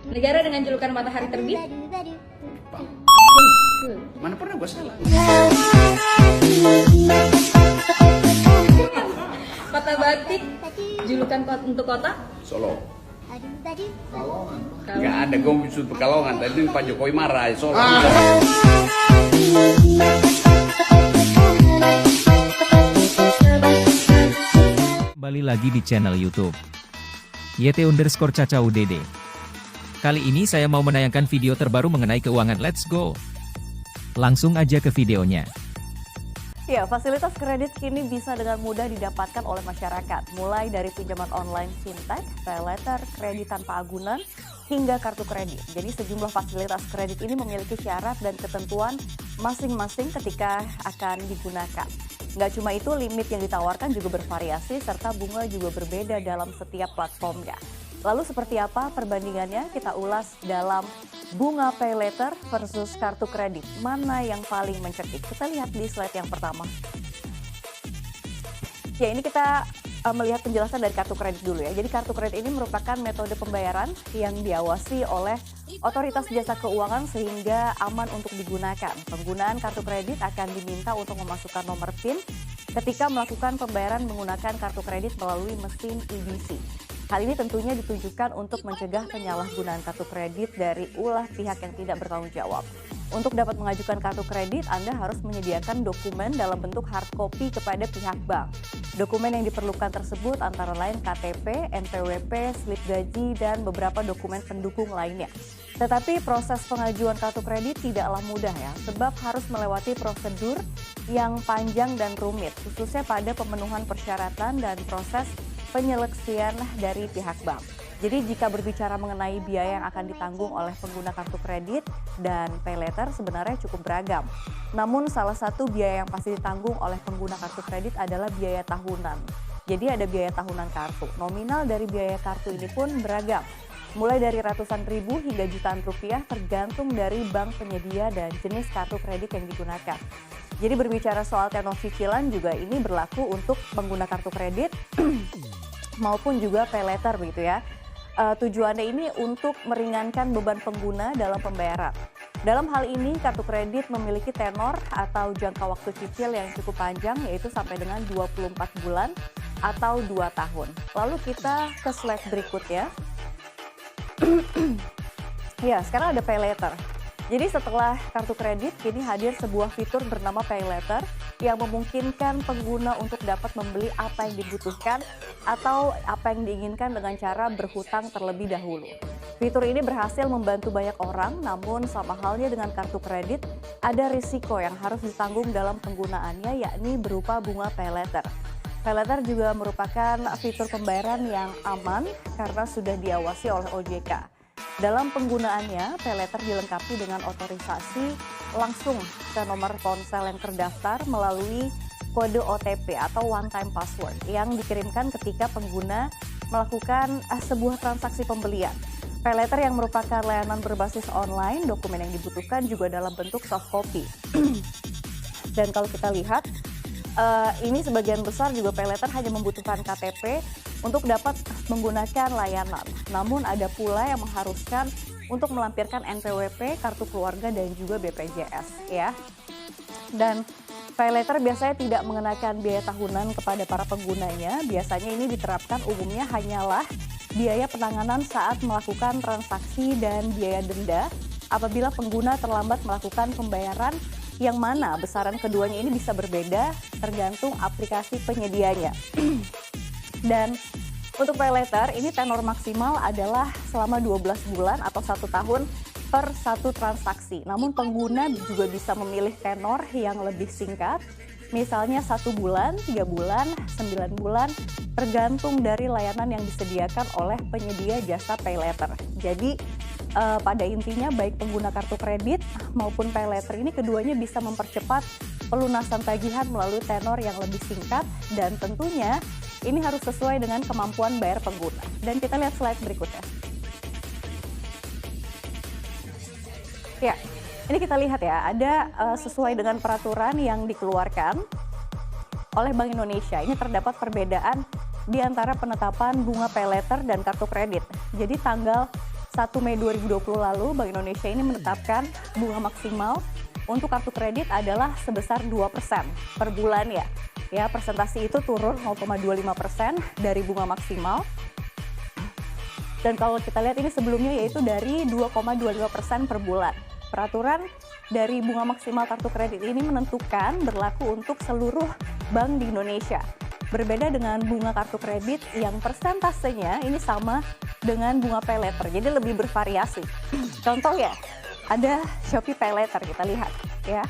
Negara dengan julukan matahari terbit. Mana pernah gue salah. Kota batik, julukan untuk kota. Solo. Pekalongan. Nggak ada, gue bisa Pekalongan. Tadi Pak Jokowi marah, Solo. Kembali lagi di channel YouTube YT_Caca UDD. Kali ini saya mau menayangkan video terbaru mengenai keuangan. Let's go. Langsung aja ke videonya. Ya, fasilitas kredit kini bisa dengan mudah didapatkan oleh masyarakat, mulai dari pinjaman online fintech, paylater, kredit tanpa agunan, hingga kartu kredit. Jadi sejumlah fasilitas kredit ini memiliki syarat dan ketentuan masing-masing ketika akan digunakan. Nggak cuma itu, limit yang ditawarkan juga bervariasi serta bunga juga berbeda dalam setiap platformnya. Lalu seperti apa perbandingannya? Kita ulas dalam bunga paylater versus kartu kredit. Mana yang paling mencekik? Kita lihat di slide yang pertama. Ya, ini kita melihat penjelasan dari kartu kredit dulu ya. Jadi kartu kredit ini merupakan metode pembayaran yang diawasi oleh Otoritas Jasa Keuangan sehingga aman untuk digunakan. Penggunaan kartu kredit akan diminta untuk memasukkan nomor PIN ketika melakukan pembayaran menggunakan kartu kredit melalui mesin EDC. Hal ini tentunya ditujukan untuk mencegah penyalahgunaan kartu kredit dari ulah pihak yang tidak bertanggung jawab. Untuk dapat mengajukan kartu kredit, Anda harus menyediakan dokumen dalam bentuk hard copy kepada pihak bank. Dokumen yang diperlukan tersebut antara lain KTP, NPWP, slip gaji, dan beberapa dokumen pendukung lainnya. Tetapi proses pengajuan kartu kredit tidaklah mudah ya, sebab harus melewati prosedur yang panjang dan rumit, khususnya pada pemenuhan persyaratan dan proses penyeleksian dari pihak bank. Jadi jika berbicara mengenai biaya yang akan ditanggung oleh pengguna kartu kredit dan paylater sebenarnya cukup beragam. Namun salah satu biaya yang pasti ditanggung oleh pengguna kartu kredit adalah biaya tahunan. Jadi ada biaya tahunan kartu. Nominal dari biaya kartu ini pun beragam. Mulai dari ratusan ribu hingga jutaan rupiah tergantung dari bank penyedia dan jenis kartu kredit yang digunakan. Jadi berbicara soal tenor cicilan juga ini berlaku untuk pengguna kartu kredit maupun juga paylater begitu ya. Tujuannya ini untuk meringankan beban pengguna dalam pembayaran. Dalam hal ini kartu kredit memiliki tenor atau jangka waktu cicil yang cukup panjang yaitu sampai dengan 24 bulan atau 2 tahun. Lalu kita ke slide berikutnya. Ya, sekarang ada paylater. Jadi setelah kartu kredit, kini hadir sebuah fitur bernama paylater yang memungkinkan pengguna untuk dapat membeli apa yang dibutuhkan atau apa yang diinginkan dengan cara berhutang terlebih dahulu. Fitur ini berhasil membantu banyak orang, namun sama halnya dengan kartu kredit, ada risiko yang harus ditanggung dalam penggunaannya, yakni berupa bunga paylater. Paylater juga merupakan fitur pembayaran yang aman karena sudah diawasi oleh OJK. Dalam penggunaannya, paylater dilengkapi dengan otorisasi langsung ke nomor ponsel yang terdaftar melalui kode OTP atau one time password yang dikirimkan ketika pengguna melakukan sebuah transaksi pembelian. Paylater yang merupakan layanan berbasis online, dokumen yang dibutuhkan juga dalam bentuk soft copy. Dan kalau kita lihat, ini sebagian besar juga paylater hanya membutuhkan KTP untuk dapat menggunakan layanan. Namun ada pula yang mengharuskan untuk melampirkan NPWP, kartu keluarga, dan juga BPJS ya. Dan paylater biasanya tidak mengenakan biaya tahunan kepada para penggunanya. Biasanya ini diterapkan umumnya hanyalah biaya penanganan saat melakukan transaksi dan biaya denda apabila pengguna terlambat melakukan pembayaran, yang mana besaran keduanya ini bisa berbeda tergantung aplikasi penyedianya. Dan untuk paylater ini tenor maksimal adalah selama 12 bulan atau 1 tahun per satu transaksi. Namun pengguna juga bisa memilih tenor yang lebih singkat, misalnya 1 bulan, 3 bulan, 9 bulan, tergantung dari layanan yang disediakan oleh penyedia jasa paylater. Jadi pada intinya baik pengguna kartu kredit maupun paylater ini keduanya bisa mempercepat pelunasan tagihan melalui tenor yang lebih singkat, dan tentunya ini harus sesuai dengan kemampuan bayar pengguna. Dan kita lihat slide berikutnya. Ya, ini kita lihat ya, ada sesuai dengan peraturan yang dikeluarkan oleh Bank Indonesia. Ini terdapat perbedaan di antara penetapan bunga paylater dan kartu kredit. Jadi tanggal 1 1 Mei 2020 lalu, Bank Indonesia ini menetapkan bunga maksimal untuk kartu kredit adalah sebesar 2% per bulan ya. Ya, persentase itu turun 0,25% dari bunga maksimal. Dan kalau kita lihat ini sebelumnya yaitu dari 2,25% per bulan. Peraturan dari bunga maksimal kartu kredit ini menentukan berlaku untuk seluruh bank di Indonesia. Berbeda dengan bunga kartu kredit yang persentasenya ini sama dengan bunga pay later, jadi lebih bervariasi. Contoh ya, ada Shopee Pay Later kita lihat ya.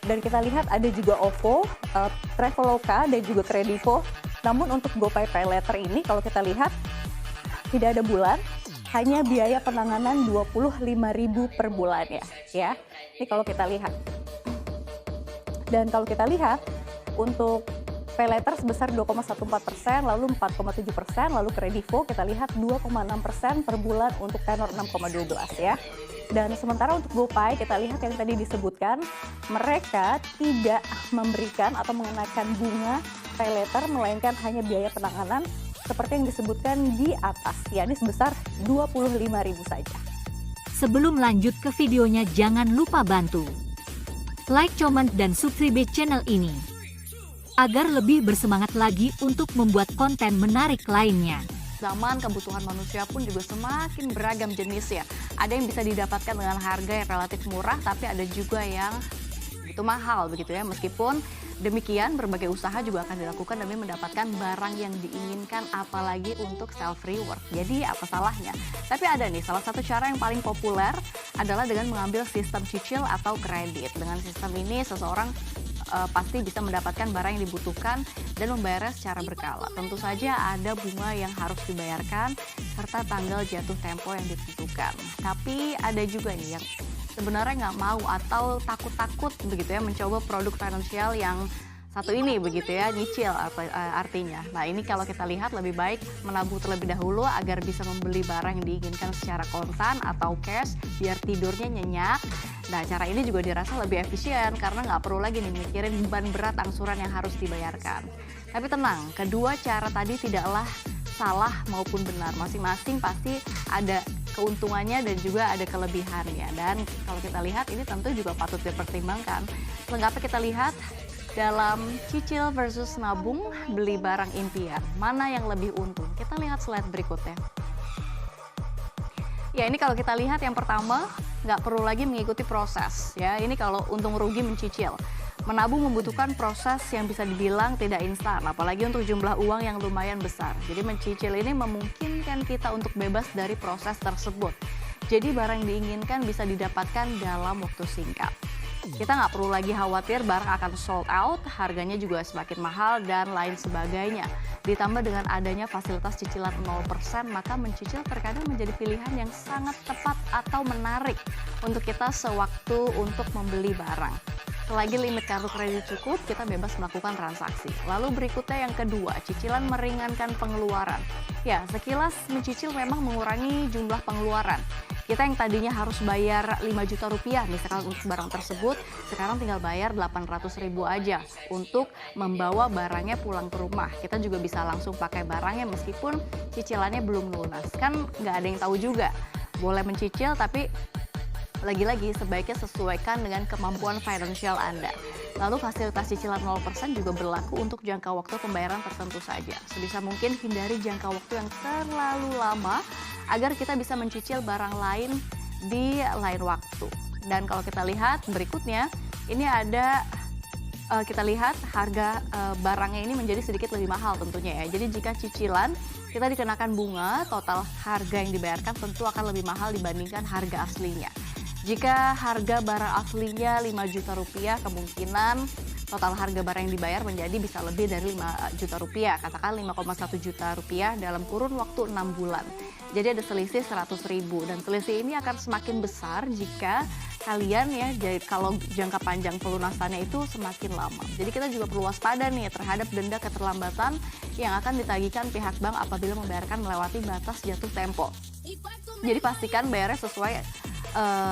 Dan kita lihat ada juga OVO, Traveloka dan juga Kredivo. Namun untuk GoPay Pay Later ini kalau kita lihat tidak ada bulan, hanya biaya penanganan 25.000 per bulan ya. Ini kalau kita lihat. Dan kalau kita lihat untuk Pay Later sebesar 2,14%, lalu 4,7%, lalu Kredivo kita lihat 2,6% per bulan untuk tenor 6,12 ya. Dan sementara untuk GoPay kita lihat yang tadi disebutkan, mereka tidak memberikan atau mengenakan bunga Pay Later, melainkan hanya biaya penanganan seperti yang disebutkan di atas, yakni sebesar 25.000 saja. Sebelum lanjut ke videonya, jangan lupa bantu like, comment, dan subscribe channel ini agar lebih bersemangat lagi untuk membuat konten menarik lainnya. Zaman kebutuhan manusia pun juga semakin beragam jenis ya. Ada yang bisa didapatkan dengan harga yang relatif murah, tapi ada juga yang itu mahal begitu ya. Meskipun demikian, berbagai usaha juga akan dilakukan demi mendapatkan barang yang diinginkan, apalagi untuk self reward. Jadi apa salahnya? Tapi ada nih, salah satu cara yang paling populer adalah dengan mengambil sistem cicil atau kredit. Dengan sistem ini seseorang pasti bisa mendapatkan barang yang dibutuhkan dan membayarnya secara berkala. Tentu saja ada bunga yang harus dibayarkan serta tanggal jatuh tempo yang ditentukan. Tapi ada juga nih yang sebenarnya nggak mau atau takut-takut begitu ya mencoba produk finansial yang satu ini begitu ya, nyicil artinya. Nah ini kalau kita lihat lebih baik menabung terlebih dahulu agar bisa membeli barang yang diinginkan secara kontan atau cash biar tidurnya nyenyak. Nah cara ini juga dirasa lebih efisien karena nggak perlu lagi nih mikirin beban berat angsuran yang harus dibayarkan. Tapi tenang, kedua cara tadi tidaklah salah maupun benar. Masing-masing pasti ada keuntungannya dan juga ada kelebihannya. Dan kalau kita lihat ini tentu juga patut dipertimbangkan. Selengkapnya kita lihat dalam cicil versus nabung beli barang impian. Mana yang lebih untung? Kita lihat slide berikutnya. Ya ini kalau kita lihat yang pertama nggak perlu lagi mengikuti proses ya. Ini kalau untung rugi mencicil. Menabung membutuhkan proses yang bisa dibilang tidak instan, apalagi untuk jumlah uang yang lumayan besar. Jadi mencicil ini memungkinkan kita untuk bebas dari proses tersebut. Jadi barang yang diinginkan bisa didapatkan dalam waktu singkat. Kita nggak perlu lagi khawatir barang akan sold out, harganya juga semakin mahal dan lain sebagainya. Ditambah dengan adanya fasilitas cicilan 0%, maka mencicil terkadang menjadi pilihan yang sangat tepat atau menarik untuk kita sewaktu untuk membeli barang. Selagi limit kartu kredit cukup, kita bebas melakukan transaksi. Lalu berikutnya yang kedua, cicilan meringankan pengeluaran. Ya, sekilas mencicil memang mengurangi jumlah pengeluaran. Kita yang tadinya harus bayar 5 juta rupiah misalkan untuk barang tersebut, sekarang tinggal bayar 800.000 aja untuk membawa barangnya pulang ke rumah. Kita juga bisa langsung pakai barangnya meskipun cicilannya belum lunas. Kan nggak ada yang tahu juga. Boleh mencicil tapi lagi-lagi sebaiknya sesuaikan dengan kemampuan finansial Anda. Lalu fasilitas cicilan 0% juga berlaku untuk jangka waktu pembayaran tertentu saja. Sebisa mungkin hindari jangka waktu yang terlalu lama agar kita bisa mencicil barang lain di lain waktu. Dan kalau kita lihat berikutnya, ini ada kita lihat harga barangnya ini menjadi sedikit lebih mahal tentunya ya. Jadi jika cicilan kita dikenakan bunga, total harga yang dibayarkan tentu akan lebih mahal dibandingkan harga aslinya. Jika harga barang aslinya 5 juta rupiah, kemungkinan total harga barang yang dibayar menjadi bisa lebih dari 5 juta rupiah, katakan 5,1 juta rupiah dalam kurun waktu 6 bulan. Jadi ada selisih 100.000 dan selisih ini akan semakin besar jika kalian ya, jadi kalau jangka panjang pelunasannya itu semakin lama. Jadi kita juga perlu waspada nih terhadap denda keterlambatan yang akan ditagihkan pihak bank apabila membayarkan melewati batas jatuh tempo. Jadi pastikan bayarnya sesuai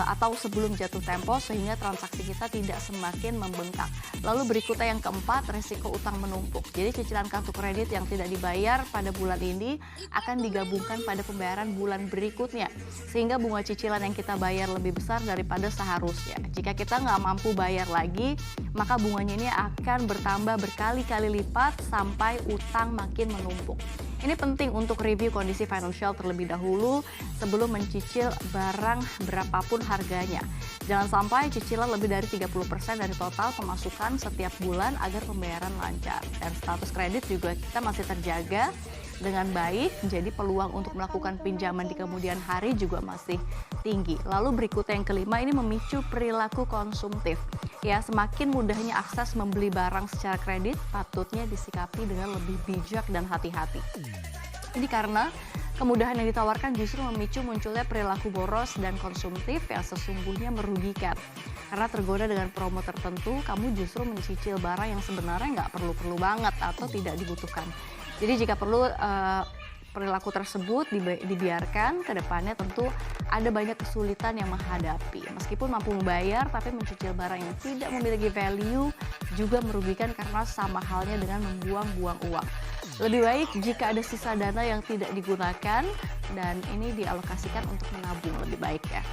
atau sebelum jatuh tempo sehingga transaksi kita tidak semakin membengkak. Lalu berikutnya yang keempat, resiko utang menumpuk. Jadi cicilan kartu kredit yang tidak dibayar pada bulan ini akan digabungkan pada pembayaran bulan berikutnya, sehingga bunga cicilan yang kita bayar lebih besar daripada seharusnya. Jika kita nggak mampu bayar lagi, maka bunganya ini akan bertambah berkali-kali lipat sampai utang makin menumpuk. Ini penting untuk review kondisi financial terlebih dahulu sebelum mencicil barang berapapun harganya. Jangan sampai cicilan lebih dari 30% dari total pemasukan setiap bulan agar pembayaran lancar. Dan status kredit juga kita masih terjaga dengan baik, jadi peluang untuk melakukan pinjaman di kemudian hari juga masih tinggi. Lalu berikutnya yang kelima, ini memicu perilaku konsumtif. Ya, semakin mudahnya akses membeli barang secara kredit, patutnya disikapi dengan lebih bijak dan hati-hati. Ini karena kemudahan yang ditawarkan justru memicu munculnya perilaku boros dan konsumtif yang sesungguhnya merugikan. Karena tergoda dengan promo tertentu, kamu justru mencicil barang yang sebenarnya nggak perlu-perlu banget atau tidak dibutuhkan. Jadi jika perlu perilaku tersebut dibiarkan, ke depannya tentu ada banyak kesulitan yang menghadapi. Meskipun mampu membayar, tapi mencicil barang yang tidak memiliki value juga merugikan karena sama halnya dengan membuang-buang uang. Lebih baik jika ada sisa dana yang tidak digunakan dan ini dialokasikan untuk menabung lebih baik ya.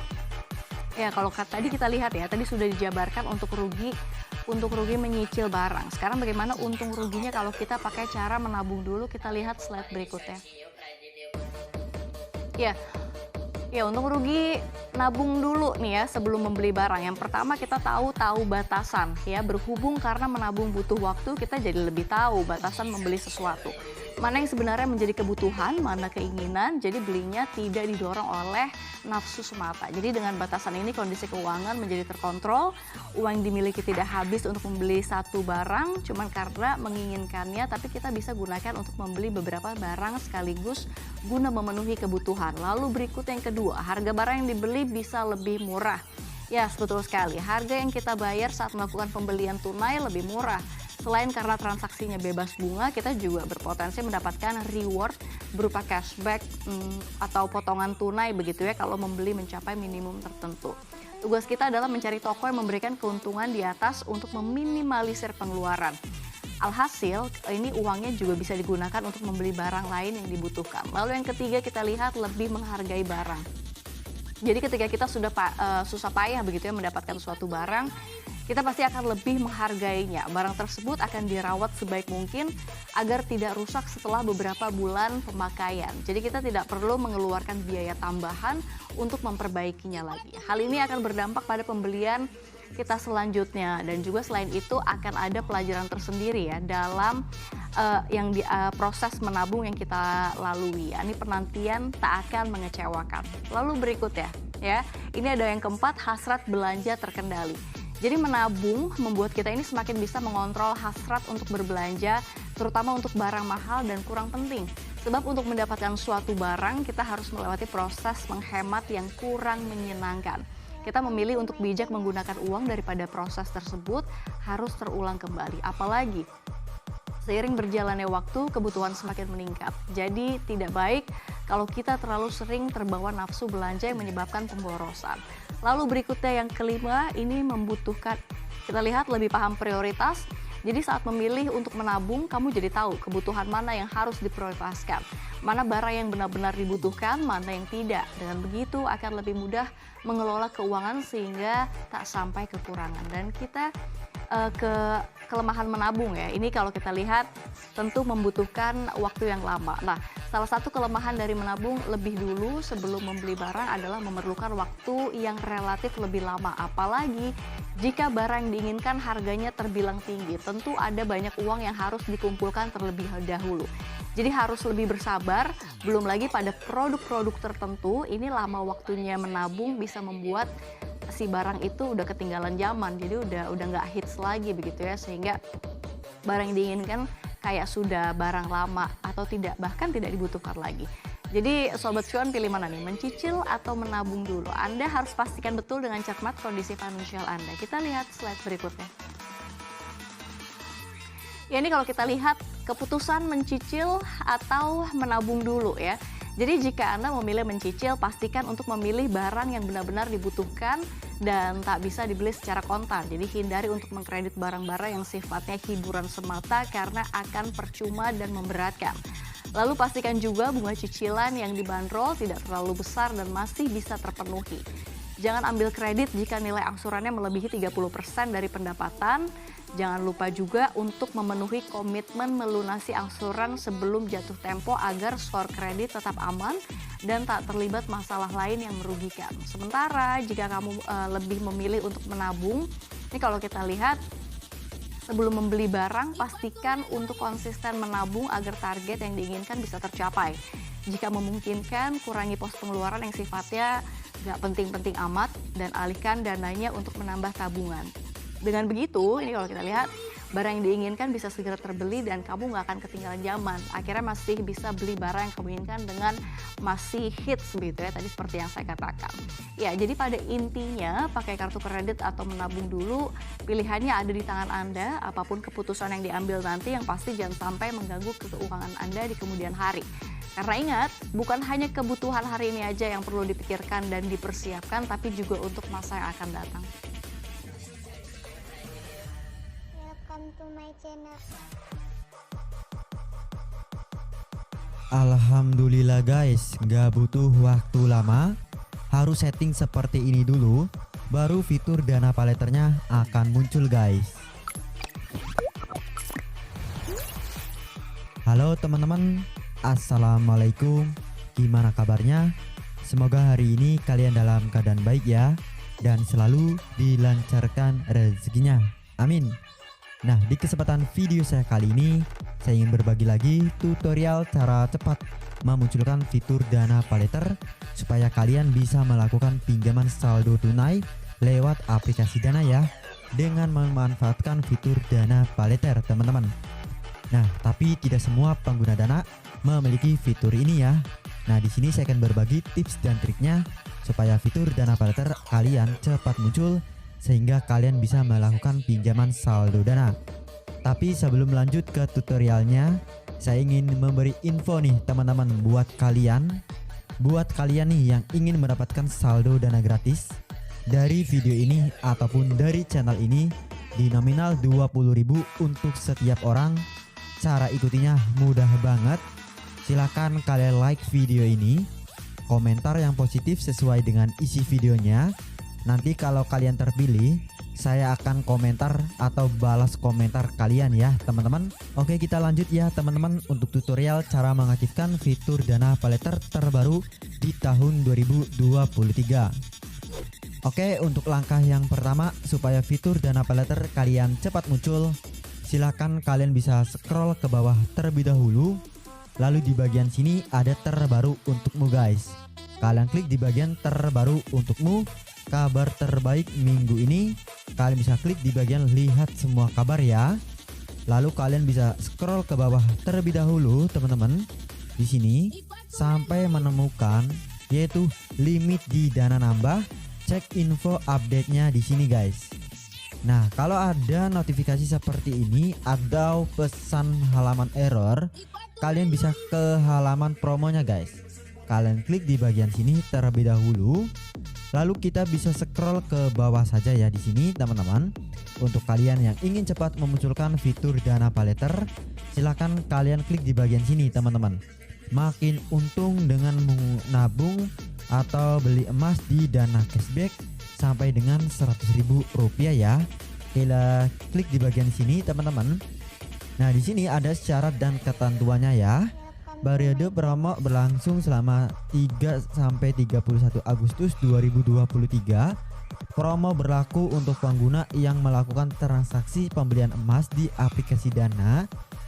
Ya, kalau tadi kita lihat ya, tadi sudah dijabarkan untuk rugi menyicil barang. Sekarang bagaimana untung ruginya kalau kita pakai cara menabung dulu? Kita lihat slide berikutnya. Ya, untung rugi nabung dulu nih ya sebelum membeli barang. Yang pertama kita tahu batasan ya. Berhubung karena menabung butuh waktu, kita jadi lebih tahu batasan membeli sesuatu. Mana yang sebenarnya menjadi kebutuhan, mana keinginan, jadi belinya tidak didorong oleh nafsu semata. Jadi dengan batasan ini kondisi keuangan menjadi terkontrol, uang yang dimiliki tidak habis untuk membeli satu barang cuman karena menginginkannya, tapi kita bisa gunakan untuk membeli beberapa barang sekaligus guna memenuhi kebutuhan. Lalu berikut yang kedua, harga barang yang dibeli bisa lebih murah. Ya, betul sekali, harga yang kita bayar saat melakukan pembelian tunai lebih murah. Selain karena transaksinya bebas bunga, kita juga berpotensi mendapatkan reward berupa cashback atau potongan tunai begitu ya kalau membeli mencapai minimum tertentu. Tugas kita adalah mencari toko yang memberikan keuntungan di atas untuk meminimalisir pengeluaran. Alhasil, ini uangnya juga bisa digunakan untuk membeli barang lain yang dibutuhkan. Lalu yang ketiga, kita lihat lebih menghargai barang. Jadi ketika kita sudah susah payah begitu ya mendapatkan suatu barang, kita pasti akan lebih menghargainya. Barang tersebut akan dirawat sebaik mungkin agar tidak rusak setelah beberapa bulan pemakaian. Jadi kita tidak perlu mengeluarkan biaya tambahan untuk memperbaikinya lagi. Hal ini akan berdampak pada pembelian kita selanjutnya, dan juga selain itu akan ada pelajaran tersendiri ya dalam proses menabung yang kita lalui. Ini penantian tak akan mengecewakan. Lalu berikutnya ya, ini ada yang keempat, hasrat belanja terkendali. Jadi menabung membuat kita ini semakin bisa mengontrol hasrat untuk berbelanja, terutama untuk barang mahal dan kurang penting. Sebab untuk mendapatkan suatu barang, kita harus melewati proses menghemat yang kurang menyenangkan. Kita memilih untuk bijak menggunakan uang daripada proses tersebut harus terulang kembali. Apalagi seiring berjalannya waktu, kebutuhan semakin meningkat. Jadi tidak baik kalau kita terlalu sering terbawa nafsu belanja yang menyebabkan pemborosan. Lalu berikutnya yang kelima, ini membutuhkan, kita lihat lebih paham prioritas. Jadi saat memilih untuk menabung, kamu jadi tahu kebutuhan mana yang harus diprioritaskan. Mana barang yang benar-benar dibutuhkan, mana yang tidak. Dengan begitu akan lebih mudah mengelola keuangan sehingga tak sampai kekurangan. Dan kita kelemahan menabung ya, ini kalau kita lihat tentu membutuhkan waktu yang lama. Nah, salah satu kelemahan dari menabung lebih dulu sebelum membeli barang adalah memerlukan waktu yang relatif lebih lama. Apalagi jika barang yang diinginkan harganya terbilang tinggi, tentu ada banyak uang yang harus dikumpulkan terlebih dahulu. Jadi harus lebih bersabar, belum lagi pada produk-produk tertentu, ini lama waktunya menabung bisa membuat si barang itu udah ketinggalan zaman, jadi udah nggak hits lagi begitu ya, sehingga barang yang diinginkan kayak sudah barang lama atau bahkan tidak dibutuhkan lagi. Jadi Sobat Cuan pilih mana nih, mencicil atau menabung dulu? Anda harus pastikan betul dengan cermat kondisi finansial Anda. Kita lihat slide berikutnya. Ya, ini kalau kita lihat keputusan mencicil atau menabung dulu ya. Jadi jika Anda memilih mencicil, pastikan untuk memilih barang yang benar-benar dibutuhkan dan tak bisa dibeli secara kontan. Jadi hindari untuk mengkredit barang-barang yang sifatnya hiburan semata karena akan percuma dan memberatkan. Lalu pastikan juga bunga cicilan yang dibanderol tidak terlalu besar dan masih bisa terpenuhi. Jangan ambil kredit jika nilai angsurannya melebihi 30% dari pendapatan. Jangan lupa juga untuk memenuhi komitmen melunasi angsuran sebelum jatuh tempo agar skor kredit tetap aman dan tak terlibat masalah lain yang merugikan. Sementara jika kamu lebih memilih untuk menabung, ini kalau kita lihat sebelum membeli barang, pastikan untuk konsisten menabung agar target yang diinginkan bisa tercapai. Jika memungkinkan, kurangi pos pengeluaran yang sifatnya gak penting-penting amat dan alihkan dananya untuk menambah tabungan. Dengan begitu, ini kalau kita lihat, barang yang diinginkan bisa segera terbeli dan kamu gak akan ketinggalan zaman. Akhirnya masih bisa beli barang yang kamu inginkan dengan masih hits begitu ya, tadi seperti yang saya katakan. Ya, jadi pada intinya pakai kartu kredit atau menabung dulu, pilihannya ada di tangan Anda. Apapun keputusan yang diambil nanti, yang pasti jangan sampai mengganggu keuangan Anda di kemudian hari. Karena ingat, bukan hanya kebutuhan hari ini aja yang perlu dipikirkan dan dipersiapkan, tapi juga untuk masa yang akan datang. Welcome to my channel. Alhamdulillah guys, gak butuh waktu lama. Harus setting seperti ini dulu, baru fitur dana payletternya akan muncul guys. Halo teman-teman, assalamualaikum. Gimana kabarnya? Semoga hari ini kalian dalam keadaan baik ya, dan selalu dilancarkan rezekinya. Amin. Nah, di kesempatan video saya kali ini, saya ingin berbagi lagi tutorial cara cepat memunculkan fitur dana payletter supaya kalian bisa melakukan pinjaman saldo tunai lewat aplikasi Dana ya, dengan memanfaatkan fitur dana payletter teman-teman. Nah, tapi tidak semua pengguna Dana memiliki fitur ini ya. Nah, di sini saya akan berbagi tips dan triknya supaya fitur dana payletter kalian cepat muncul sehingga kalian bisa melakukan pinjaman saldo Dana. Tapi sebelum lanjut ke tutorialnya, saya ingin memberi info nih teman-teman buat kalian nih yang ingin mendapatkan saldo Dana gratis dari video ini ataupun dari channel ini di nominal 20.000 untuk setiap orang. Cara ikutinya mudah banget. Silakan kalian like video ini, komentar yang positif sesuai dengan isi videonya. Nanti kalau kalian terpilih, saya akan komentar atau balas komentar kalian ya teman-teman. Oke, kita lanjut ya teman-teman untuk tutorial cara mengaktifkan fitur dana payletter terbaru di tahun 2023. Oke, untuk langkah yang pertama supaya fitur dana payletter kalian cepat muncul, silakan kalian bisa scroll ke bawah terlebih dahulu. Lalu di bagian sini ada terbaru untukmu guys. Kalian klik di bagian terbaru untukmu, kabar terbaik minggu ini. Kalian bisa klik di bagian lihat semua kabar ya. Lalu kalian bisa scroll ke bawah terlebih dahulu teman-teman. Di sini sampai menemukan yaitu limit di dana nambah. Cek info update-nya di sini guys. Nah, kalau ada notifikasi seperti ini atau pesan halaman error, kalian bisa ke halaman promonya guys. Kalian klik di bagian sini terlebih dahulu. Lalu kita bisa scroll ke bawah saja ya di sini teman-teman. Untuk kalian yang ingin cepat memunculkan fitur dana payletter, silakan kalian klik di bagian sini teman-teman. Makin untung dengan menabung atau beli emas di Dana Cashback sampai dengan Rp100.000 ya. Kita klik di bagian sini teman-teman. Nah, di sini ada syarat dan ketentuannya ya. Periode promo berlangsung selama 3 sampai 31 Agustus 2023. Promo berlaku untuk pengguna yang melakukan transaksi pembelian emas di aplikasi Dana.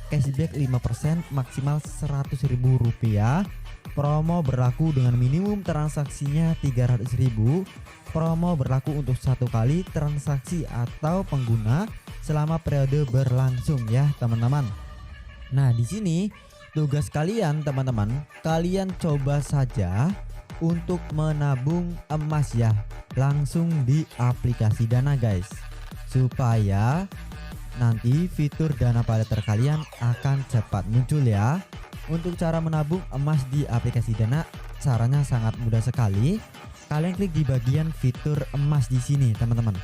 Cashback 5% maksimal Rp100.000. Promo berlaku dengan minimum transaksinya Rp300.000. Promo berlaku untuk satu kali transaksi atau pengguna selama periode berlangsung ya teman-teman. Nah, di sini tugas kalian teman-teman, kalian coba saja untuk menabung emas ya langsung di aplikasi Dana guys, supaya nanti fitur dana payletter kalian akan cepat muncul ya. Untuk cara menabung emas di aplikasi Dana, caranya sangat mudah sekali. Kalian klik di bagian fitur emas di sini, teman-teman.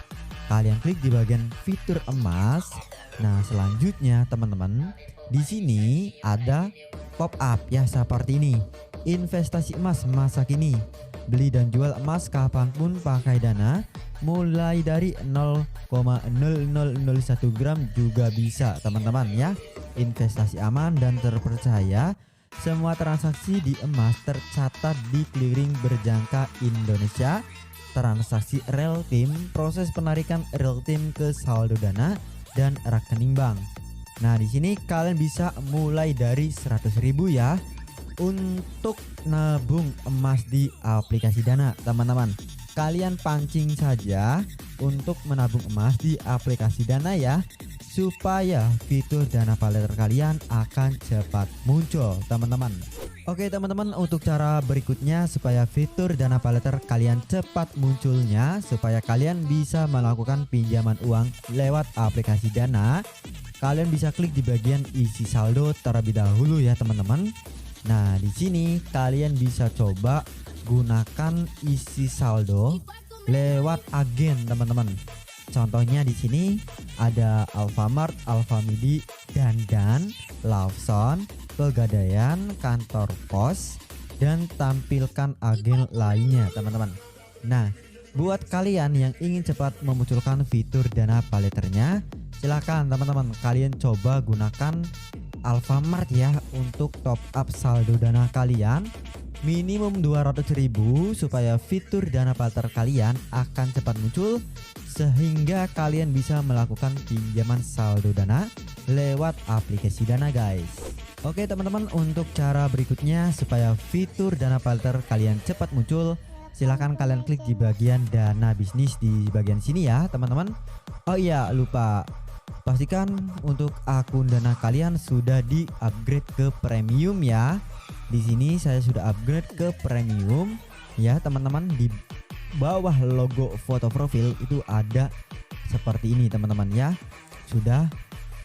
Kalian klik di bagian fitur emas. Nah, selanjutnya teman-teman, di sini ada pop up ya seperti ini. Investasi emas masa kini. Beli dan jual emas kapanpun pakai Dana, mulai dari 0,0001 gram juga bisa, teman-teman ya. Investasi aman dan terpercaya. Semua transaksi di emas tercatat di clearing berjangka Indonesia. Transaksi real time, proses penarikan real time ke saldo Dana dan rekening bank. Nah, di sini kalian bisa mulai dari 100.000 ya untuk nabung emas di aplikasi Dana, teman-teman. Kalian pancing saja untuk menabung emas di aplikasi Dana ya, supaya fitur Dana Paylater kalian akan cepat muncul, teman-teman. Oke teman-teman, untuk cara berikutnya supaya fitur Dana Paylater kalian cepat munculnya, supaya kalian bisa melakukan pinjaman uang lewat aplikasi Dana, kalian bisa klik di bagian isi saldo terlebih dahulu ya teman-teman. Nah, di sini kalian bisa coba gunakan isi saldo lewat agen, teman-teman. Contohnya di sini ada Alfamart, Alfamidi, Dandan, Lawson, Pegadaian, Kantor Pos, dan tampilkan agen lainnya, teman-teman. Nah, buat kalian yang ingin cepat memunculkan fitur Dana Paylaternya, silakan teman-teman kalian coba gunakan Alfamart ya untuk top up saldo Dana kalian. Minimum 200.000 supaya fitur Dana Paylater kalian akan cepat muncul, sehingga kalian bisa melakukan pinjaman saldo Dana lewat aplikasi Dana, guys. Oke teman-teman, untuk cara berikutnya supaya fitur Dana Paylater kalian cepat muncul, silahkan kalian klik di bagian Dana Bisnis di bagian sini ya teman-teman. Oh iya, lupa, pastikan untuk akun Dana kalian sudah di upgrade ke premium ya. Di sini saya sudah upgrade ke premium ya teman-teman. Di bawah logo foto profil itu ada seperti ini teman-teman ya, sudah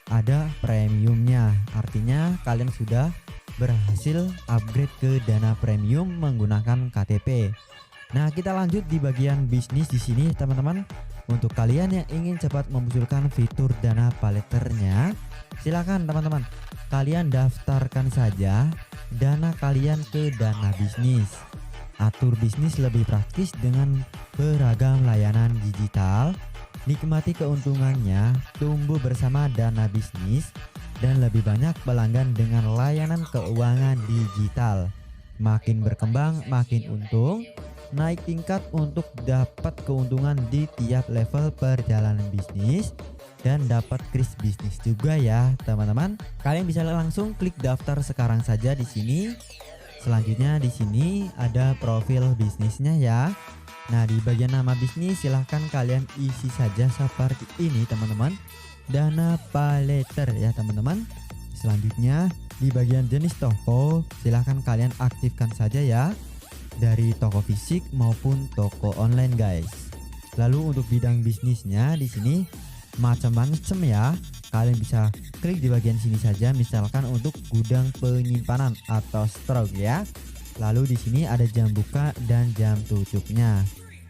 ada premiumnya, artinya kalian sudah berhasil upgrade ke Dana Premium menggunakan KTP. Nah, kita lanjut di bagian bisnis di sini teman-teman. Untuk kalian yang ingin cepat memunculkan fitur Dana Paylaternya, silakan teman-teman kalian daftarkan saja Dana kalian ke Dana Bisnis. Atur bisnis lebih praktis dengan beragam layanan digital. Nikmati keuntungannya, tumbuh bersama Dana Bisnis, dan lebih banyak pelanggan dengan layanan keuangan digital. Makin berkembang, makin untung. Naik tingkat untuk dapat keuntungan di tiap level perjalanan bisnis, dan dapat kris bisnis juga ya teman-teman. Kalian bisa langsung klik daftar sekarang saja di sini. Selanjutnya di sini ada profil bisnisnya ya. Nah, di bagian nama bisnis silahkan kalian isi saja seperti ini teman-teman, Dana Paylater ya teman-teman. Selanjutnya di bagian jenis toko silahkan kalian aktifkan saja ya, dari toko fisik maupun toko online, guys. Lalu untuk bidang bisnisnya di sini macam-macam ya. Kalian bisa klik di bagian sini saja, misalkan untuk gudang penyimpanan atau stok ya. Lalu di sini ada jam buka dan jam tutupnya.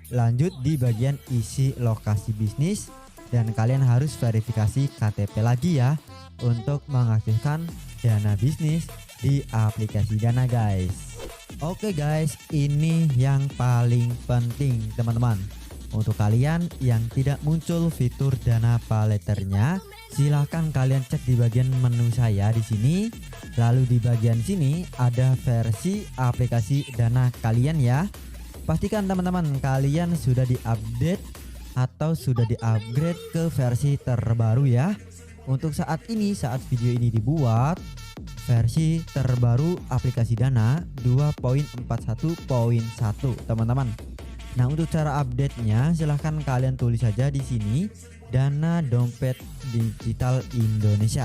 Lanjut di bagian isi lokasi bisnis, dan kalian harus verifikasi KTP lagi ya untuk mengaktifkan Dana Bisnis di aplikasi Dana, guys. Oke guys, ini yang paling penting teman-teman. Untuk kalian yang tidak muncul fitur Dana Paylaternya, silahkan kalian cek di bagian menu saya di sini. Lalu di bagian sini ada versi aplikasi Dana kalian ya. Pastikan teman-teman kalian sudah diupdate atau sudah di-upgrade ke versi terbaru ya. Untuk saat ini, saat video ini dibuat, versi terbaru aplikasi Dana 2.41.1 teman-teman. Nah, untuk cara update-nya silahkan kalian tulis saja di sini, Dana Dompet Digital Indonesia.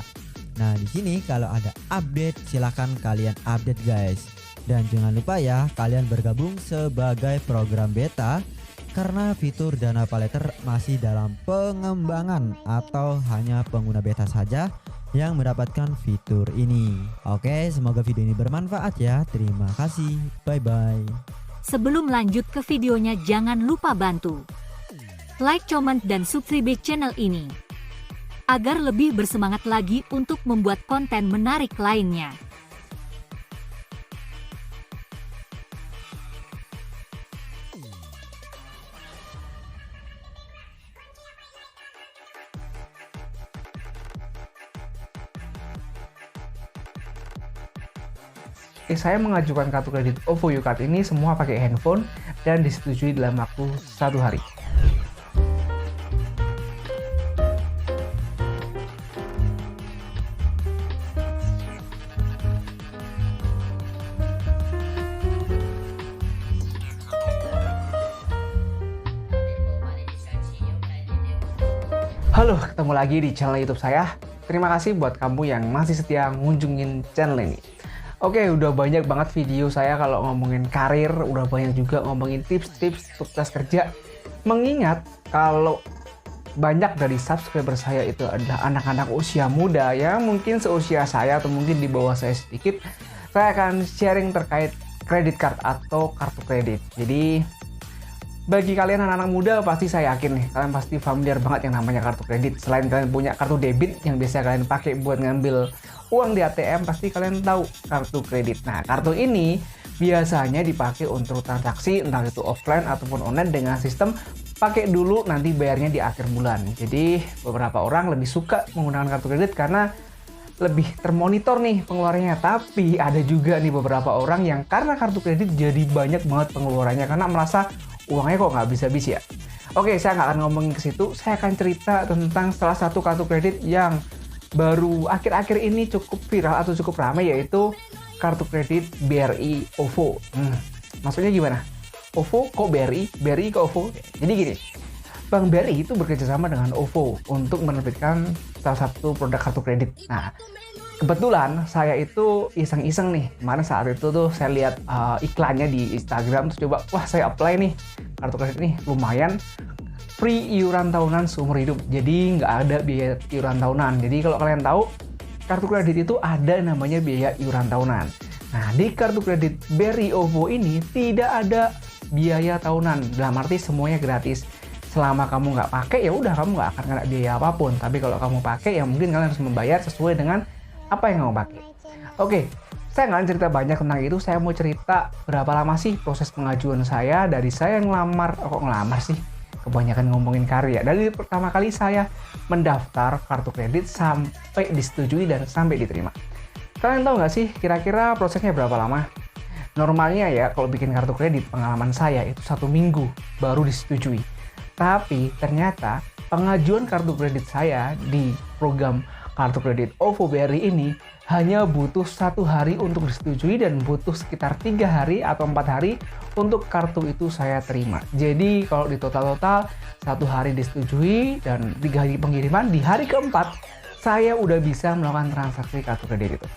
Nah, di sini kalau ada update silahkan kalian update, guys. Dan jangan lupa ya, kalian bergabung sebagai program beta, karena fitur Dana Paylater masih dalam pengembangan atau hanya pengguna beta saja yang mendapatkan fitur ini. Oke, semoga video ini bermanfaat ya. Terima kasih. Bye-bye. Sebelum lanjut ke videonya, jangan lupa bantu like, comment, dan subscribe channel ini agar lebih bersemangat lagi untuk membuat konten menarik lainnya. Saya mengajukan kartu kredit OVO U-Card ini semua pakai handphone dan disetujui dalam waktu 1 hari. Halo, ketemu lagi di channel YouTube saya. Terima kasih buat kamu yang masih setia ngunjungin channel ini. Oke, udah banyak banget video saya kalau ngomongin karir, udah banyak juga ngomongin tips-tips sukses kerja. Mengingat kalau banyak dari subscriber saya itu adalah anak-anak usia muda yang mungkin seusia saya atau mungkin di bawah saya sedikit, saya akan sharing terkait credit card atau kartu kredit. Jadi bagi kalian anak-anak muda pasti saya yakin nih, kalian pasti familiar banget yang namanya kartu kredit. Selain kalian punya kartu debit yang biasa kalian pakai buat ngambil uang di ATM, pasti kalian tahu kartu kredit. Nah, kartu ini biasanya dipakai untuk transaksi entah itu offline ataupun online dengan sistem pakai dulu nanti bayarnya di akhir bulan. Jadi beberapa orang lebih suka menggunakan kartu kredit karena lebih termonitor nih pengeluarannya. Tapi ada juga nih beberapa orang yang karena kartu kredit jadi banyak banget pengeluarannya karena merasa uangnya kok nggak habis-habis ya. Oke, saya nggak akan ngomongin ke situ. Saya akan cerita tentang salah satu kartu kredit yang baru akhir-akhir ini cukup viral atau cukup ramai, yaitu kartu kredit BRI OVO. Maksudnya gimana? OVO kok BRI? BRI kok OVO? Jadi gini, Bank BRI itu bekerjasama dengan OVO untuk menerbitkan salah satu produk kartu kredit. Nah, kebetulan saya itu iseng-iseng nih. Kemarin saat itu tuh saya lihat iklannya di Instagram, terus coba, wah saya apply nih kartu kredit nih, lumayan. Free iuran tahunan seumur hidup, jadi nggak ada biaya iuran tahunan. Jadi kalau kalian tahu, kartu kredit itu ada namanya biaya iuran tahunan. Nah, di kartu kredit BRI OVO ini tidak ada biaya tahunan, dalam arti semuanya gratis. Selama kamu nggak pakai, ya udah kamu nggak akan kena biaya apapun. Tapi kalau kamu pakai, ya mungkin kalian harus membayar sesuai dengan apa yang kamu pakai. Oke, saya nggak cerita banyak tentang itu. Saya mau cerita berapa lama sih proses pengajuan saya dari saya ngelamar, ngelamar sih? Kebanyakan ngomongin karya. Dari pertama kali saya mendaftar kartu kredit sampai disetujui dan sampai diterima. Kalian tahu nggak sih kira-kira prosesnya berapa lama? Normalnya ya kalau bikin kartu kredit, pengalaman saya itu 1 minggu baru disetujui. Tapi ternyata pengajuan kartu kredit saya di program kartu kredit OVO BRI ini hanya butuh 1 hari untuk disetujui dan butuh sekitar 3 hari atau 4 hari untuk kartu itu saya terima. Jadi kalau di total-total 1 hari disetujui dan 3 hari pengiriman, di hari keempat saya udah bisa melakukan transaksi kartu kredit itu.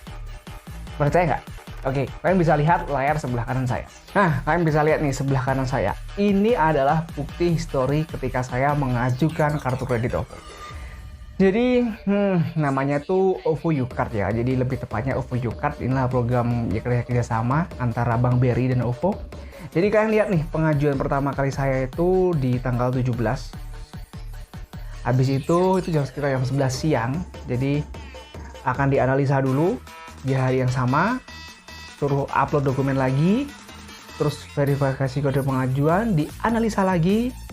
Percaya nggak? Oke, kalian bisa lihat layar sebelah kanan saya. Nah, kalian bisa lihat nih sebelah kanan saya. Ini adalah bukti histori ketika saya mengajukan kartu kredit OVO. Jadi namanya tuh OVO U-Card ya. Jadi lebih tepatnya OVO U-Card inilah program ya kerjasama antara Bank BRI dan OVO. Jadi kalian lihat nih pengajuan pertama kali saya itu di tanggal 17. Habis itu sekitar jam 11 siang. Jadi akan dianalisa dulu di hari yang sama. Suruh upload dokumen lagi. Terus verifikasi kode pengajuan, dianalisa lagi.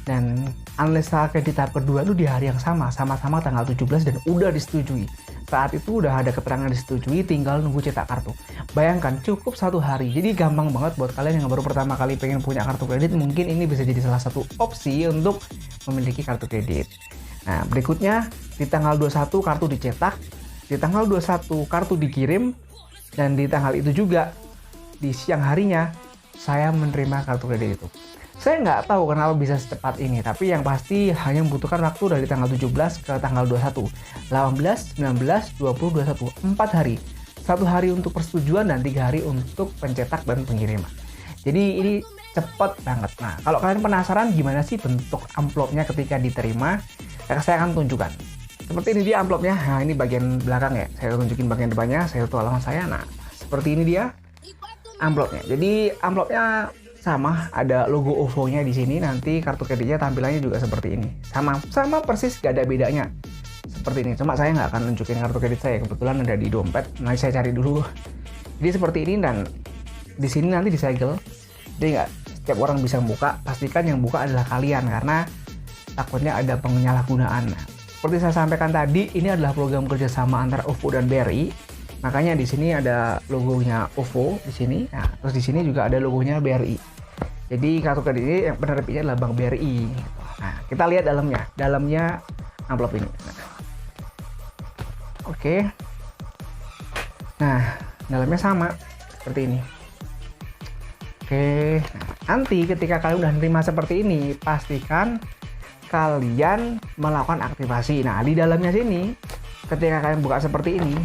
Dan analisa kredit tahap kedua itu di hari yang sama-sama tanggal 17 dan udah disetujui. Saat itu udah ada keterangan disetujui, tinggal nunggu cetak kartu. Bayangkan cukup 1 hari, jadi gampang banget buat kalian yang baru pertama kali pengen punya kartu kredit. Mungkin ini bisa jadi salah satu opsi untuk memiliki kartu kredit. Nah, berikutnya di tanggal 21 kartu dicetak, di tanggal 21 kartu dikirim, dan di tanggal itu juga di siang harinya saya menerima kartu kredit itu. Saya nggak tahu kenapa bisa secepat ini, tapi yang pasti hanya membutuhkan waktu dari tanggal 17 ke tanggal 21, 18, 19, 20, 21, 4 hari. 1 hari untuk persetujuan dan 3 hari untuk pencetak dan pengiriman. Jadi ini cepet banget. Nah, kalau kalian penasaran gimana sih bentuk amplopnya ketika diterima, saya akan tunjukkan. seperti ini dia amplopnya. Nah, ini bagian belakang ya. Saya tunjukin bagian depannya, saya tutup halaman saya. Nah, seperti ini dia amplopnya. Jadi amplopnya sama, ada logo OVO-nya di sini. Nanti kartu kreditnya tampilannya juga seperti ini. Sama persis, gak ada bedanya. Seperti ini. Cuma saya nggak akan nunjukin kartu kredit saya, kebetulan ada di dompet. Nanti saya cari dulu. Jadi seperti ini, dan di sini nanti disegel. Jadi nggak setiap orang bisa buka. Pastikan yang buka adalah kalian, karena takutnya ada penyalahgunaan. Nah, seperti saya sampaikan tadi, ini adalah program kerjasama antara OVO dan BRI. Makanya di sini ada logonya OVO di sini. Nah, terus di sini juga ada logonya BRI. Jadi kartu kredit ini yang penerbitnya adalah Bank BRI. Nah, kita lihat dalamnya. Dalamnya amplop ini. Nah. Oke. Nah, dalamnya sama seperti ini. Oke. Nah, nanti ketika kalian udah nerima seperti ini, pastikan kalian melakukan aktivasi. Nah, di dalamnya sini, ketika kalian buka seperti ini,